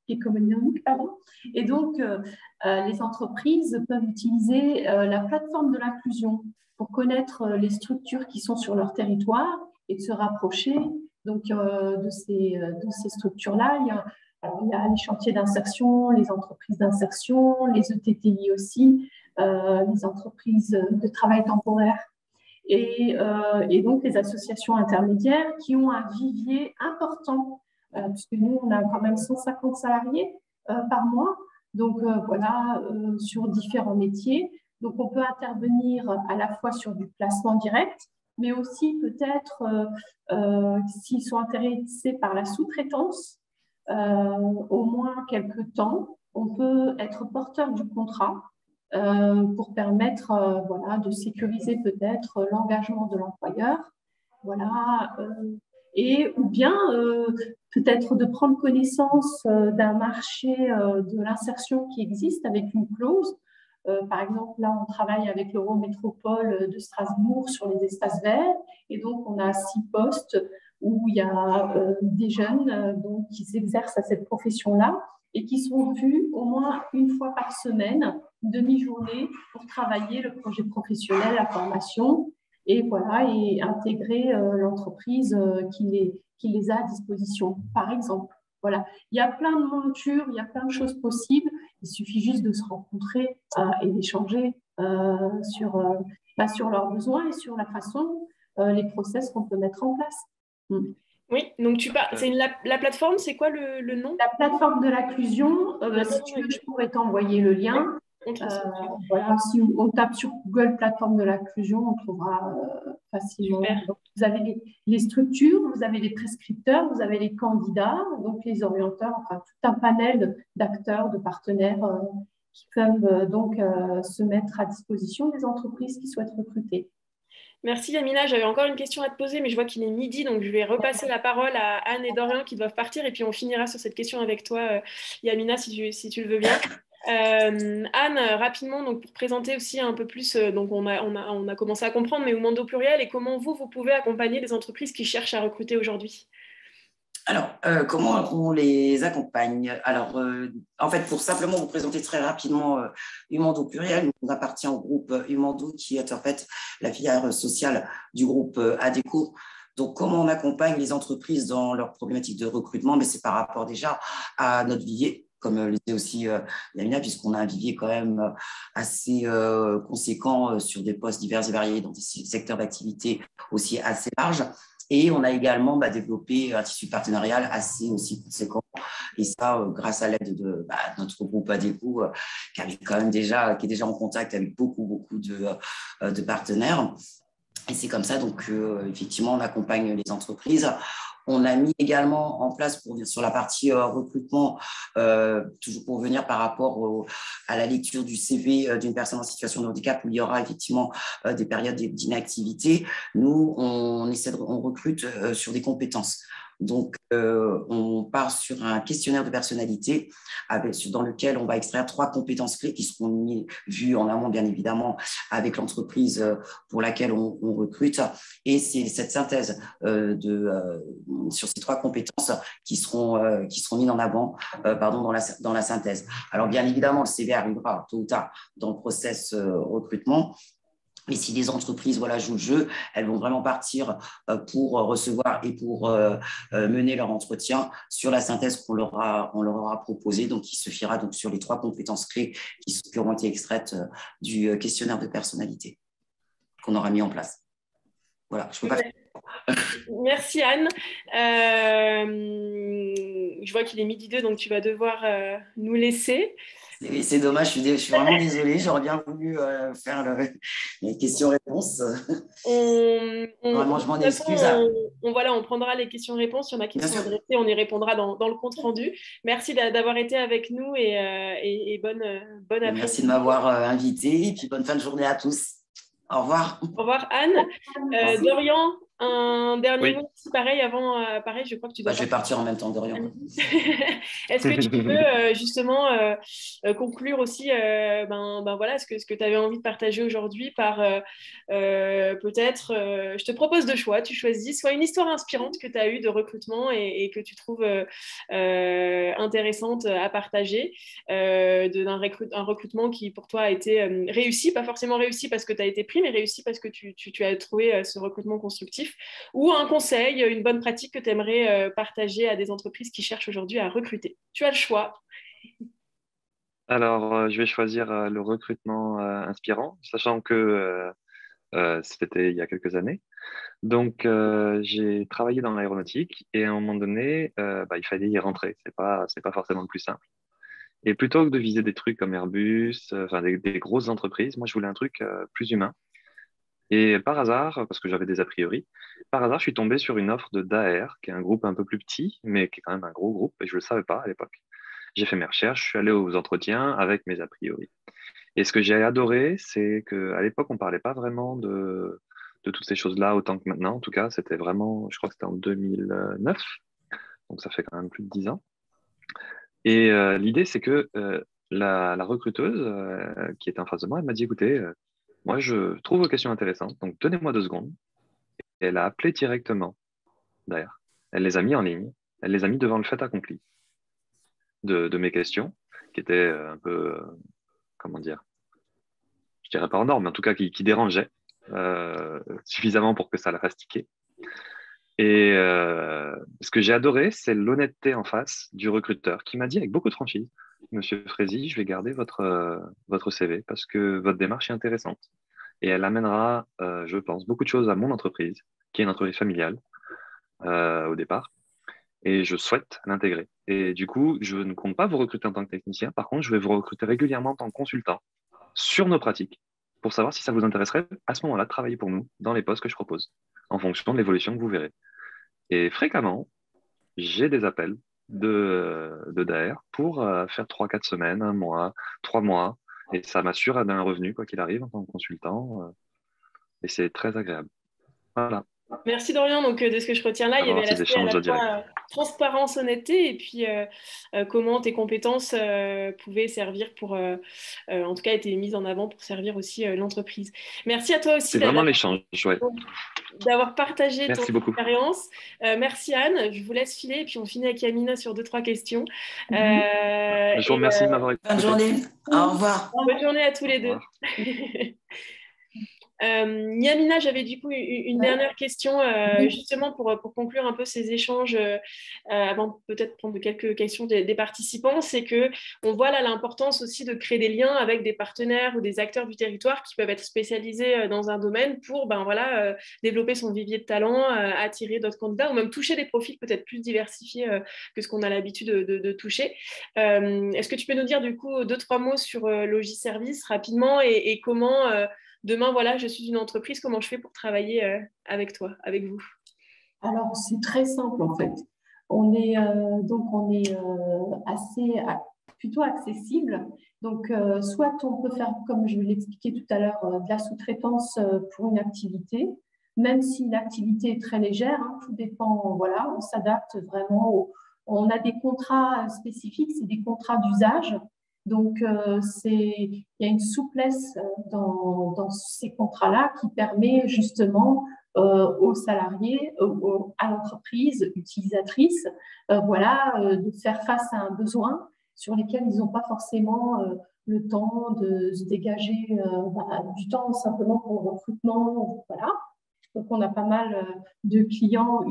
économiques. Et donc, les entreprises peuvent utiliser la plateforme de l'inclusion pour connaître les structures qui sont sur leur territoire et de se rapprocher donc, de ces structures-là. Il y a les chantiers d'insertion, les entreprises d'insertion, les ETTI aussi, les entreprises de travail temporaire. Et donc les associations intermédiaires qui ont un vivier important, puisque nous, on a quand même 150 salariés par mois, donc sur différents métiers. Donc, on peut intervenir à la fois sur du placement direct, mais aussi peut-être, s'ils sont intéressés par la sous-traitance, au moins quelques temps, on peut être porteur du contrat pour permettre de sécuriser peut-être l'engagement de l'employeur, ou bien peut-être de prendre connaissance d'un marché de l'insertion qui existe avec une clause Par exemple, là, on travaille avec l'Eurométropole de Strasbourg sur les espaces verts. Et donc, on a 6 postes où il y a des jeunes donc, qui s'exercent à cette profession-là et qui sont vus au moins une fois par semaine, une demi-journée, pour travailler le projet professionnel, la formation, et voilà, et intégrer l'entreprise qui les a à disposition, par exemple. Voilà. Il y a plein de montures, il y a plein de choses possibles. Il suffit juste de se rencontrer et d'échanger sur leurs besoins et sur la façon, les process qu'on peut mettre en place. Oui, donc c'est la plateforme, c'est quoi le nom? La plateforme de l'inclusion, si tu veux, je pourrais t'envoyer le lien. Voilà, si on tape sur Google plateforme de l'inclusion, on trouvera facilement. Donc, vous avez les structures, vous avez les prescripteurs, vous avez les candidats, donc les orienteurs, enfin tout un panel d'acteurs, de partenaires qui peuvent donc se mettre à disposition des entreprises qui souhaitent recruter. Merci Yamina, j'avais encore une question à te poser, mais je vois qu'il est midi, donc je vais repasser la parole à Anne et Dorian qui doivent partir, et puis on finira sur cette question avec toi, Yamina, si tu le veux bien. Anne, rapidement, donc pour présenter aussi un peu plus, donc on a commencé à comprendre, mais Umando pluriel, et comment vous pouvez accompagner les entreprises qui cherchent à recruter aujourd'hui? Alors, comment on les accompagne? Alors, en fait, pour simplement vous présenter très rapidement Umando Pluriel, on appartient au groupe Umando, qui est en fait la filière sociale du groupe ADECO. Donc, comment on accompagne les entreprises dans leurs problématiques de recrutement? Mais c'est par rapport déjà à notre vivier, comme le disait aussi Yamina, puisqu'on a un vivier quand même assez conséquent sur des postes divers et variés, dans des secteurs d'activité aussi assez larges. Et on a également développé un tissu partenarial assez aussi conséquent. Et ça, grâce à l'aide de notre groupe ADECO, qui est déjà en contact avec beaucoup de partenaires. Et c'est comme ça, donc, effectivement, on accompagne les entreprises. On a mis également en place sur la partie recrutement, toujours pour venir par rapport à la lecture du CV d'une personne en situation de handicap, où il y aura effectivement des périodes d'inactivité. Nous, on recrute sur des compétences. Donc, on part sur un questionnaire de personnalité dans lequel on va extraire 3 compétences clés qui seront vues en amont, bien évidemment, avec l'entreprise pour laquelle on recrute. Et c'est cette synthèse sur ces 3 compétences qui seront mises en avant dans la synthèse. Alors, bien évidemment, le CV arrivera tôt ou tard dans le process recrutement. Mais si les entreprises jouent le jeu, elles vont vraiment partir pour recevoir et pour mener leur entretien sur la synthèse qu'on leur aura proposée, donc qui se fiera donc sur les 3 compétences clés qui auront été extraites du questionnaire de personnalité qu'on aura mis en place. Voilà, je peux pas faire. Merci Anne. Je vois qu'il est midi 2, donc tu vas devoir nous laisser. C'est dommage, je suis vraiment désolée. J'aurais bien voulu faire les questions-réponses. Vraiment, je m'en excuse. On prendra les questions-réponses. Il y en a qui sont adressées, on y répondra dans le compte-rendu. Merci d'avoir été avec nous et bonne après-midi. Merci de m'avoir invité et puis bonne fin de journée à tous. Au revoir. Au revoir Anne. Dorian, un dernier mot pareil avant. Pareil, je crois que tu dois. Je vais partir en même temps, Dorian. Est-ce que tu peux justement conclure aussi voilà, ce que tu avais envie de partager aujourd'hui par peut-être, je te propose 2 choix, tu choisis soit une histoire inspirante que tu as eue de recrutement et que tu trouves intéressante à partager, un recrutement qui pour toi a été réussi, pas forcément réussi parce que tu as été pris, mais réussi parce que tu as trouvé ce recrutement constructif, ou un conseil, une bonne pratique que tu aimerais partager à des entreprises qui cherchent aujourd'hui à recruter. Tu as le choix. Alors, je vais choisir le recrutement inspirant, sachant que c'était il y a quelques années. Donc, j'ai travaillé dans l'aéronautique et à un moment donné, il fallait y rentrer. C'est pas forcément le plus simple. Et plutôt que de viser des trucs comme Airbus, des grosses entreprises, moi, je voulais un truc plus humain. Et par hasard, parce que j'avais des a priori, par hasard, je suis tombé sur une offre de Daher, qui est un groupe un peu plus petit, mais qui est quand même un gros groupe, et je ne le savais pas à l'époque. J'ai fait mes recherches, je suis allé aux entretiens avec mes a priori. Et ce que j'ai adoré, c'est qu'à l'époque, on ne parlait pas vraiment de toutes ces choses-là autant que maintenant. En tout cas, c'était vraiment, je crois que c'était en 2009, donc ça fait quand même plus de 10 ans. Et l'idée, c'est que la recruteuse qui était en face de moi, elle m'a dit, écoutez, moi, je trouve vos questions intéressantes, donc donnez-moi 2 secondes. Et elle a appelé directement derrière. Elle les a mis en ligne. Elle les a mis devant le fait accompli de mes questions, qui étaient un peu, comment dire, je dirais pas en norme, mais en tout cas qui dérangeaient suffisamment pour que ça la fasse tiquer. Et ce que j'ai adoré, c'est l'honnêteté en face du recruteur qui m'a dit avec beaucoup de franchise, Monsieur Frézy, je vais garder votre CV parce que votre démarche est intéressante. Et elle amènera, je pense, beaucoup de choses à mon entreprise, qui est une entreprise familiale au départ. Et je souhaite l'intégrer. Et du coup, je ne compte pas vous recruter en tant que technicien. Par contre, je vais vous recruter régulièrement en tant que consultant sur nos pratiques pour savoir si ça vous intéresserait à ce moment-là de travailler pour nous dans les postes que je propose, en fonction de l'évolution que vous verrez. Et fréquemment, j'ai des appels de DAER pour faire 3-4 semaines, 1 mois, 3 mois. Et ça m'assure d'un revenu, quoi qu'il arrive, en tant que consultant. Et c'est très agréable. Voilà. Merci Dorian. Donc, de ce que je retiens là, il y avait Avoir ces l'aspect à échanges la directs. fois transparence, honnêteté, et puis comment tes compétences pouvaient servir pour, en tout cas, étaient mises en avant pour servir aussi l'entreprise. Merci à toi aussi C'est vraiment l'échange, ouais. d'avoir partagé ton Merci beaucoup. expérience. Merci Anne. Je vous laisse filer, et puis on finit avec Yamina sur 2-3 questions. Je vous remercie de m'avoir écouté. Bonne journée. Au revoir. Bonne journée à tous les deux. Yamina, j'avais du coup une dernière question justement pour conclure un peu ces échanges avant peut-être de prendre quelques questions des participants. C'est que on voit là l'importance aussi de créer des liens avec des partenaires ou des acteurs du territoire qui peuvent être spécialisés dans un domaine pour développer son vivier de talent, attirer d'autres candidats ou même toucher des profils peut-être plus diversifiés que ce qu'on a l'habitude de toucher. Est-ce que tu peux nous dire du coup 2-3 mots sur Logiservice rapidement et comment demain, voilà, je suis une entreprise, comment je fais pour travailler avec toi, avec vous? Alors, c'est très simple en fait. On est plutôt accessible. Donc, soit on peut faire, comme je l'expliquais tout à l'heure, de la sous-traitance pour une activité, même si l'activité est très légère, hein, tout dépend, voilà, on s'adapte vraiment. On a des contrats spécifiques, c'est des contrats d'usage. Donc, il y a une souplesse dans ces contrats-là qui permet justement aux salariés, à l'entreprise utilisatrice, de faire face à un besoin sur lesquels ils n'ont pas forcément le temps de se dégager du temps simplement pour le recrutement. Voilà. Donc, on a pas mal de clients,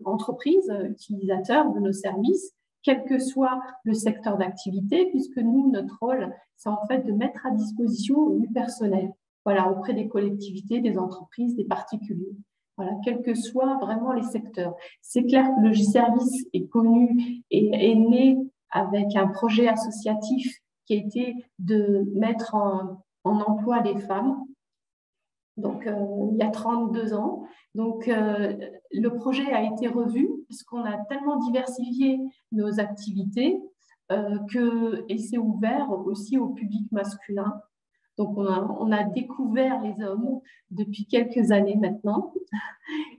entreprises, utilisateurs de nos services, quel que soit le secteur d'activité, puisque nous, notre rôle, c'est en fait de mettre à disposition du personnel, voilà, auprès des collectivités, des entreprises, des particuliers, voilà, quels que soient vraiment les secteurs. C'est clair que le Logiservice est connu et est né avec un projet associatif qui a été de mettre en emploi les femmes. Donc, il y a 32 ans. Donc, le projet a été revu puisqu'on a tellement diversifié nos activités et c'est ouvert aussi au public masculin. Donc, on a découvert les hommes depuis quelques années maintenant.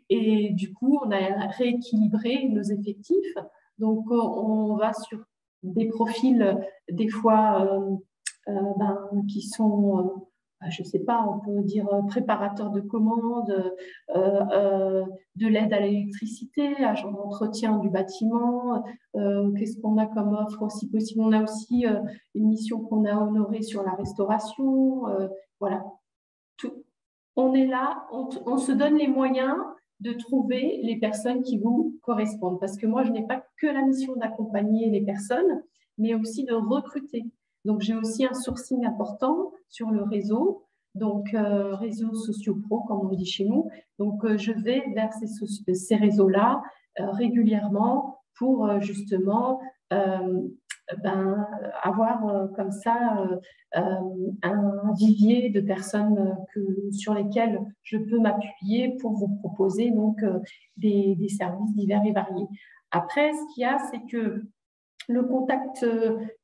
Et du coup, on a rééquilibré nos effectifs. Donc, on va sur des profils, des fois, qui sont... je ne sais pas, on peut dire préparateur de commandes, de l'aide à l'électricité, agent d'entretien du bâtiment. Qu'est-ce qu'on a comme offre aussi possible? On a aussi une mission qu'on a honorée sur la restauration. Voilà. On est là, on se donne les moyens de trouver les personnes qui vous correspondent. Parce que moi, je n'ai pas que la mission d'accompagner les personnes, mais aussi de recruter. Donc, j'ai aussi un sourcing important sur le réseau, donc réseaux sociaux pro, comme on dit chez nous. Donc, je vais vers ces réseaux-là régulièrement pour justement avoir comme ça un vivier de personnes sur lesquelles je peux m'appuyer pour vous proposer donc des services divers et variés. Après, ce qu'il y a, c'est que le contact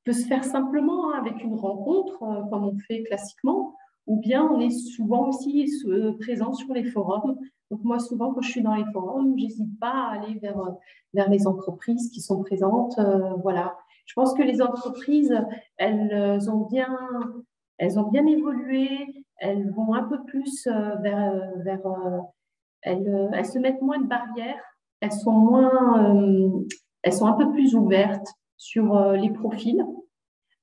peut se faire simplement avec une rencontre, comme on fait classiquement, ou bien on est souvent aussi présent sur les forums. Donc moi, souvent, quand je suis dans les forums, je n'hésite pas à aller vers les entreprises qui sont présentes. Voilà. Je pense que les entreprises, elles ont bien évolué, elles vont un peu plus elles se mettent moins de barrières, elles sont un peu plus ouvertes sur les profils.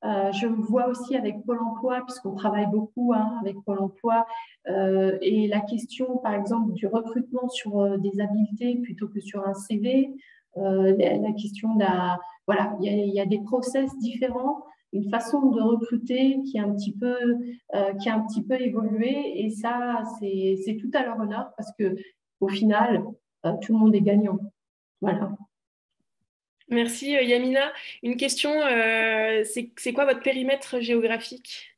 Je me vois aussi avec Pôle emploi, puisqu'on travaille beaucoup avec Pôle emploi, et la question, par exemple, du recrutement sur des habiletés plutôt que sur un CV, la question voilà, il y a des process différents, une façon de recruter qui a un petit peu évolué, et ça, c'est tout à leur honneur parce que au final, tout le monde est gagnant. Voilà. Merci Yamina. Une question, c'est quoi votre périmètre géographique?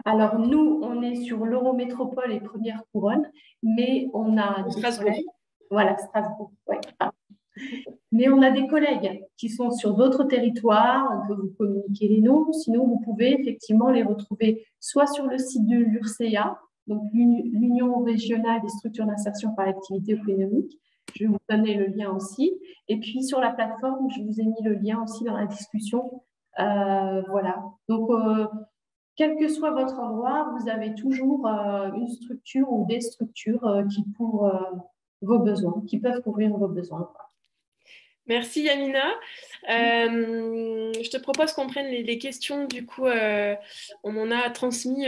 Alors, nous, on est sur l'Eurométropole et Première Couronne, mais on a des Strasbourg. collègues. Voilà, Strasbourg, ouais. Mais on a des collègues qui sont sur d'autres territoires. On peut vous communiquer les noms. Sinon, vous pouvez effectivement les retrouver soit sur le site de l'URSEA, donc l'Union régionale des structures d'insertion par l'activité économique. Je vais vous donner le lien aussi. Et puis, sur la plateforme, je vous ai mis le lien aussi dans la discussion. Voilà. Donc, quel que soit votre endroit, vous avez toujours une structure ou des structures qui couvrent vos besoins, qui peuvent couvrir vos besoins. Merci Yamina. Je te propose qu'on prenne les questions. Du coup, on en a transmis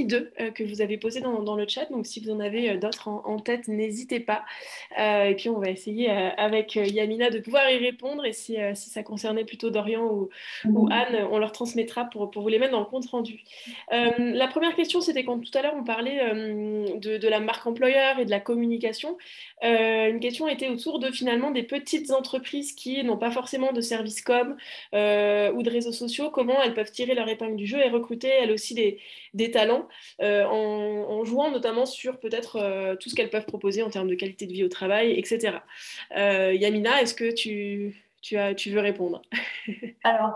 deux que vous avez posées dans le chat. Donc, si vous en avez d'autres en tête, n'hésitez pas. Et puis, on va essayer avec Yamina de pouvoir y répondre. Et si ça concernait plutôt Dorian ou Anne, on leur transmettra pour vous les mettre dans le compte rendu. La première question, c'était quand tout à l'heure on parlait de la marque employeur et de la communication. Une question était autour de finalement des petites entreprises qui n'ont pas forcément de service com ou de réseaux sociaux, comment elles peuvent tirer leur épingle du jeu et recruter elles aussi des talents en jouant notamment sur peut-être tout ce qu'elles peuvent proposer en termes de qualité de vie au travail, etc. Yamina, est-ce que tu veux répondre? Alors,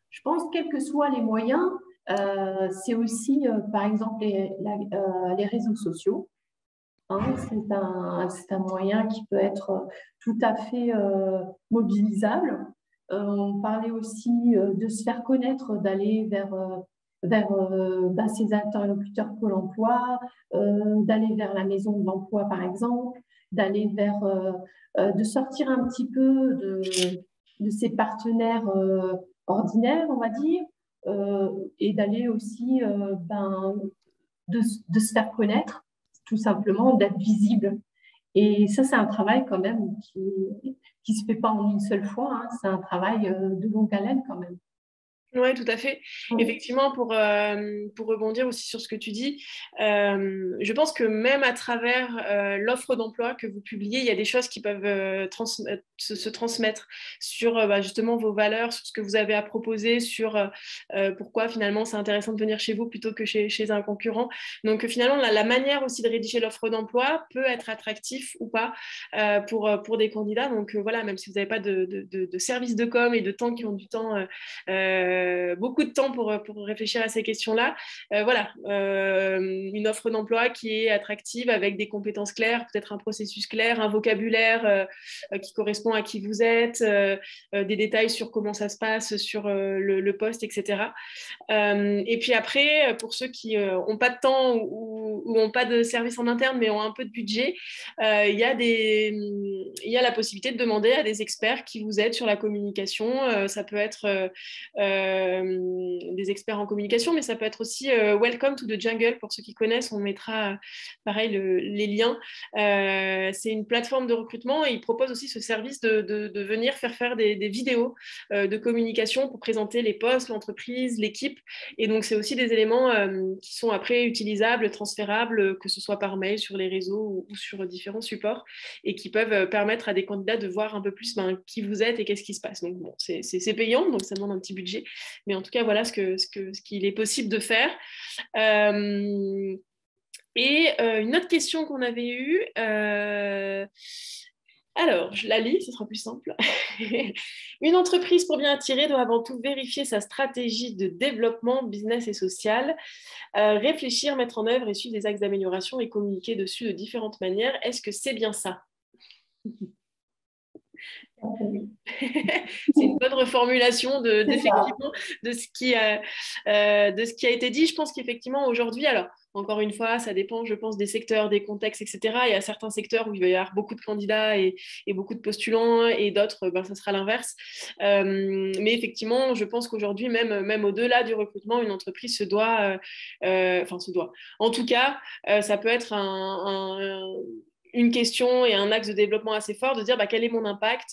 je pense quels que soient les moyens, c'est aussi, par exemple, les réseaux sociaux. C'est un moyen qui peut être tout à fait mobilisable. On parlait aussi de se faire connaître, d'aller vers ces interlocuteurs Pôle emploi, d'aller vers la maison de l'emploi, par exemple, de sortir un petit peu de ses partenaires ordinaires, on va dire, et d'aller aussi de se faire connaître, tout simplement, d'être visible. Et ça, c'est un travail quand même qui se fait pas en une seule fois. C'est un travail de longue haleine quand même. Oui, tout à fait. Effectivement, pour rebondir aussi sur ce que tu dis, je pense que même à travers l'offre d'emploi que vous publiez, il y a des choses qui peuvent se transmettre sur justement vos valeurs, sur ce que vous avez à proposer, sur pourquoi finalement c'est intéressant de venir chez vous plutôt que chez un concurrent. Donc finalement, la manière aussi de rédiger l'offre d'emploi peut être attractif ou pas pour des candidats. Donc voilà, même si vous n'avez pas de service de com et de temps qui ont du temps beaucoup de temps pour réfléchir à ces questions-là. Voilà, une offre d'emploi qui est attractive avec des compétences claires, peut-être un processus clair, un vocabulaire qui correspond à qui vous êtes, des détails sur comment ça se passe sur le poste, etc. Et puis après, pour ceux qui n'ont pas de temps ou n'ont pas de service en interne, mais ont un peu de budget, il y a la possibilité de demander à des experts qui vous aident sur la communication. Ça peut être des experts en communication, mais ça peut être aussi Welcome to the Jungle, pour ceux qui connaissent, on mettra pareil les liens. C'est une plateforme de recrutement et ils proposent aussi ce service de venir faire des vidéos de communication pour présenter les postes, l'entreprise, l'équipe. Et donc, c'est aussi des éléments qui sont après utilisables, transférables, que ce soit par mail, sur les réseaux ou sur différents supports, et qui peuvent permettre à des candidats de voir un peu plus qui vous êtes et qu'est-ce qui se passe. Donc, bon, c'est payant, donc ça demande un petit budget. Mais en tout cas, voilà ce qu'il est possible de faire. Une autre question qu'on avait eue, alors, je la lis, ce sera plus simple. Une entreprise, pour bien attirer, doit avant tout vérifier sa stratégie de développement business et social, réfléchir, mettre en œuvre et suivre des axes d'amélioration et communiquer dessus de différentes manières. Est-ce que c'est bien ça? C'est une bonne reformulation effectivement, de ce qui a été dit. Je pense qu'effectivement, aujourd'hui, alors, encore une fois, ça dépend, je pense, des secteurs, des contextes, etc. Il y a certains secteurs où il va y avoir beaucoup de candidats et beaucoup de postulants, et d'autres, ça sera l'inverse. Mais effectivement, je pense qu'aujourd'hui, même au-delà du recrutement, une entreprise se doit. En tout cas, ça peut être une question et un axe de développement assez fort de dire quel est mon impact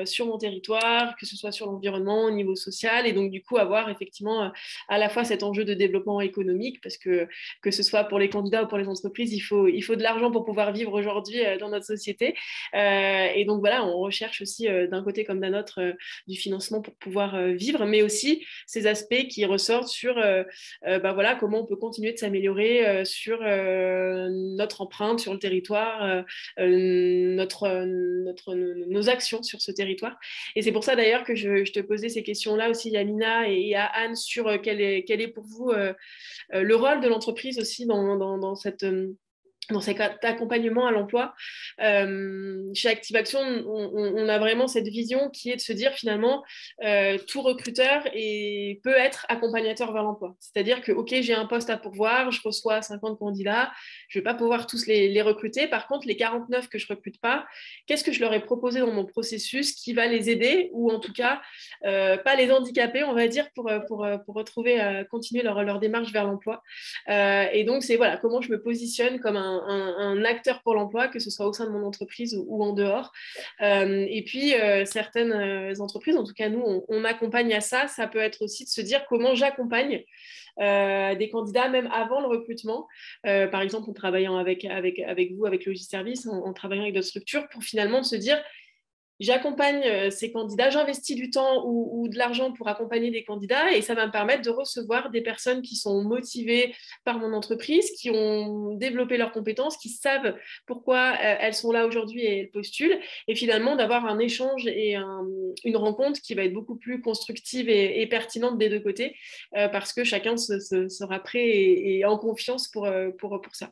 sur mon territoire, que ce soit sur l'environnement, au niveau social, et donc du coup avoir effectivement à la fois cet enjeu de développement économique, parce que ce soit pour les candidats ou pour les entreprises, il faut de l'argent pour pouvoir vivre aujourd'hui dans notre société. Et donc voilà, on recherche aussi d'un côté comme d'un autre du financement pour pouvoir vivre, mais aussi ces aspects qui ressortent sur comment on peut continuer de s'améliorer sur notre empreinte sur le territoire, nos actions sur ce territoire. Et c'est pour ça d'ailleurs que je te posais ces questions-là aussi, Yamina et à Anne, sur quel est pour vous le rôle de l'entreprise aussi dans cet accompagnement à l'emploi. Chez Active Action, on a vraiment cette vision qui est de se dire finalement, tout recruteur peut être accompagnateur vers l'emploi. C'est-à-dire que, OK, j'ai un poste à pourvoir, je reçois 50 candidats, je ne vais pas pouvoir tous les recruter. Par contre, les 49 que je ne recrute pas, qu'est-ce que je leur ai proposé dans mon processus qui va les aider, ou en tout cas, pas les handicaper, on va dire, pour retrouver, continuer leur démarche vers l'emploi. Et donc, c'est comment je me positionne comme un acteur pour l'emploi, que ce soit au sein de mon entreprise ou en dehors. Et puis, certaines entreprises, en tout cas nous, on accompagne à ça. Ça peut être aussi de se dire comment j'accompagne des candidats même avant le recrutement. Par exemple, en travaillant avec vous, avec Logiservice, en travaillant avec d'autres structures, pour finalement se dire, j'accompagne ces candidats, j'investis du temps ou de l'argent pour accompagner des candidats, et ça va me permettre de recevoir des personnes qui sont motivées par mon entreprise, qui ont développé leurs compétences, qui savent pourquoi elles sont là aujourd'hui et elles postulent, et finalement d'avoir un échange et une rencontre qui va être beaucoup plus constructive et pertinente des deux côtés, parce que chacun sera prêt et en confiance pour ça.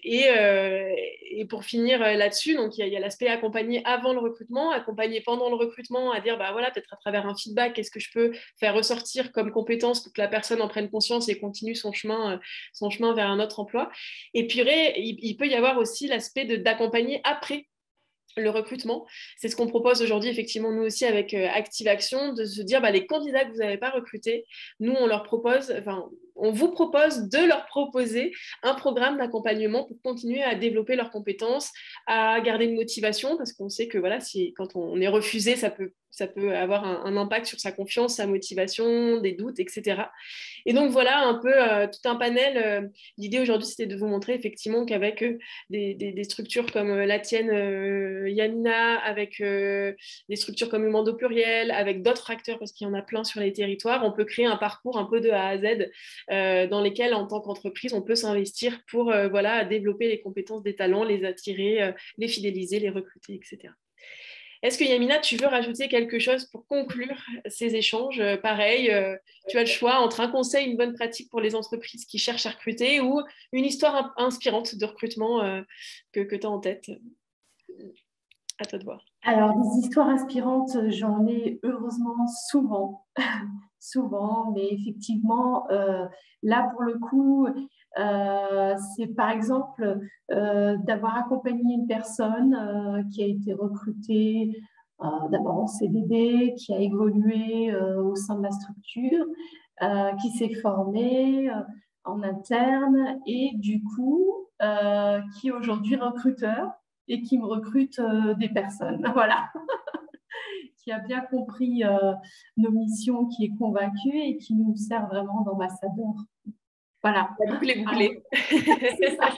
Et pour finir là-dessus, donc il y a l'aspect accompagner avant le recrutement, accompagner pendant le recrutement, à dire peut-être à travers un feedback, qu'est-ce que je peux faire ressortir comme compétence pour que la personne en prenne conscience et continue son chemin vers un autre emploi. Et puis il peut y avoir aussi l'aspect d'accompagner après le recrutement. C'est ce qu'on propose aujourd'hui, effectivement, nous aussi avec Active Action, de se dire les candidats que vous n'avez pas recrutés, nous, on vous propose de leur proposer un programme d'accompagnement pour continuer à développer leurs compétences, à garder une motivation, parce qu'on sait que quand on est refusé, ça peut avoir un impact sur sa confiance, sa motivation, des doutes, etc. Et donc voilà un peu tout un panel. L'idée aujourd'hui, c'était de vous montrer effectivement qu'avec des structures comme la tienne, Yamina, avec des structures comme Humain au pluriel, avec d'autres acteurs, parce qu'il y en a plein sur les territoires, on peut créer un parcours un peu de A à Z dans lesquels, en tant qu'entreprise, on peut s'investir pour développer les compétences des talents, les attirer, les fidéliser, les recruter, etc. Est-ce que Yamina, tu veux rajouter quelque chose pour conclure ces échanges? Pareil, tu as le choix entre un conseil, une bonne pratique pour les entreprises qui cherchent à recruter, ou une histoire inspirante de recrutement que tu as en tête. À toi de voir. Alors, des histoires inspirantes, j'en ai heureusement souvent, souvent, mais effectivement, là, pour le coup, c'est par exemple d'avoir accompagné une personne qui a été recrutée d'abord en CDD, qui a évolué au sein de la structure, qui s'est formée en interne et du coup, qui est aujourd'hui recruteur et qui me recrute des personnes. Voilà. Qui a bien compris nos missions, qui est convaincu et qui nous sert vraiment d'ambassadeur. Voilà. Bouclé. C'est ça.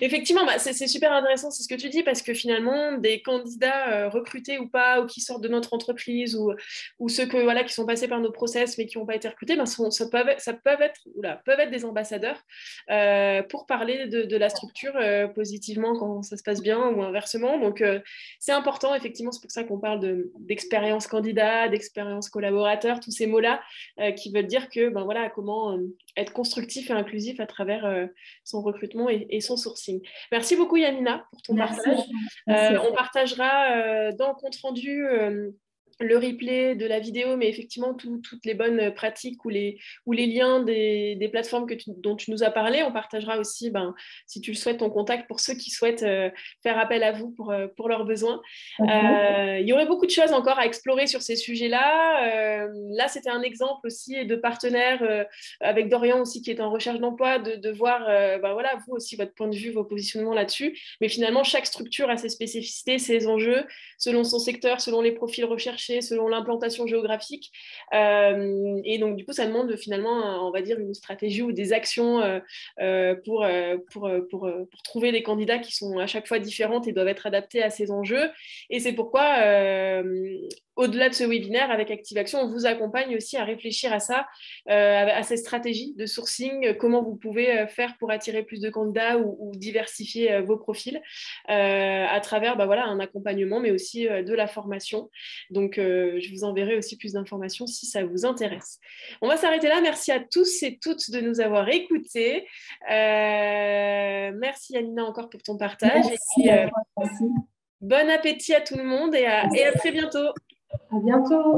Effectivement, c'est super intéressant, c'est ce que tu dis, parce que finalement, des candidats recrutés ou pas, ou qui sortent de notre entreprise, ou ceux qui sont passés par nos process mais qui n'ont pas été recrutés, peuvent être des ambassadeurs pour parler de la structure positivement quand ça se passe bien, ou inversement. Donc, c'est important, effectivement, c'est pour ça qu'on parle d'expérience candidat, d'expérience collaborateur, tous ces mots-là qui veulent dire que comment être constructif et inclusif à travers son recrutement et son sourcing. Merci beaucoup Yamina pour ton partage. On partagera dans le compte rendu le replay de la vidéo, mais effectivement toutes les bonnes pratiques ou les liens des plateformes dont tu nous as parlé. On partagera aussi, si tu le souhaites, ton contact pour ceux qui souhaitent faire appel à vous pour leurs besoins. Il y aurait beaucoup de choses encore à explorer sur ces sujets-là. Là, c'était un exemple aussi de partenaire avec Dorian aussi qui est en recherche d'emploi, de voir voilà, vous aussi, votre point de vue, vos positionnements là-dessus. Mais finalement, chaque structure a ses spécificités, ses enjeux, selon son secteur, selon les profils recherchés, selon l'implantation géographique. Et donc, du coup, ça demande finalement, on va dire, une stratégie ou des actions pour trouver des candidats qui sont à chaque fois différentes et doivent être adaptés à ces enjeux. Et c'est pourquoi, au-delà de ce webinaire, avec Activation, on vous accompagne aussi à réfléchir à ça, à ces stratégies de sourcing, comment vous pouvez faire pour attirer plus de candidats ou diversifier vos profils à travers voilà, un accompagnement, mais aussi de la formation. Donc, je vous enverrai aussi plus d'informations si ça vous intéresse. On va s'arrêter là. Merci à tous et toutes de nous avoir écoutés. Merci Amina encore pour ton partage. Merci, et puis, bon appétit à tout le monde et à très bientôt. À bientôt.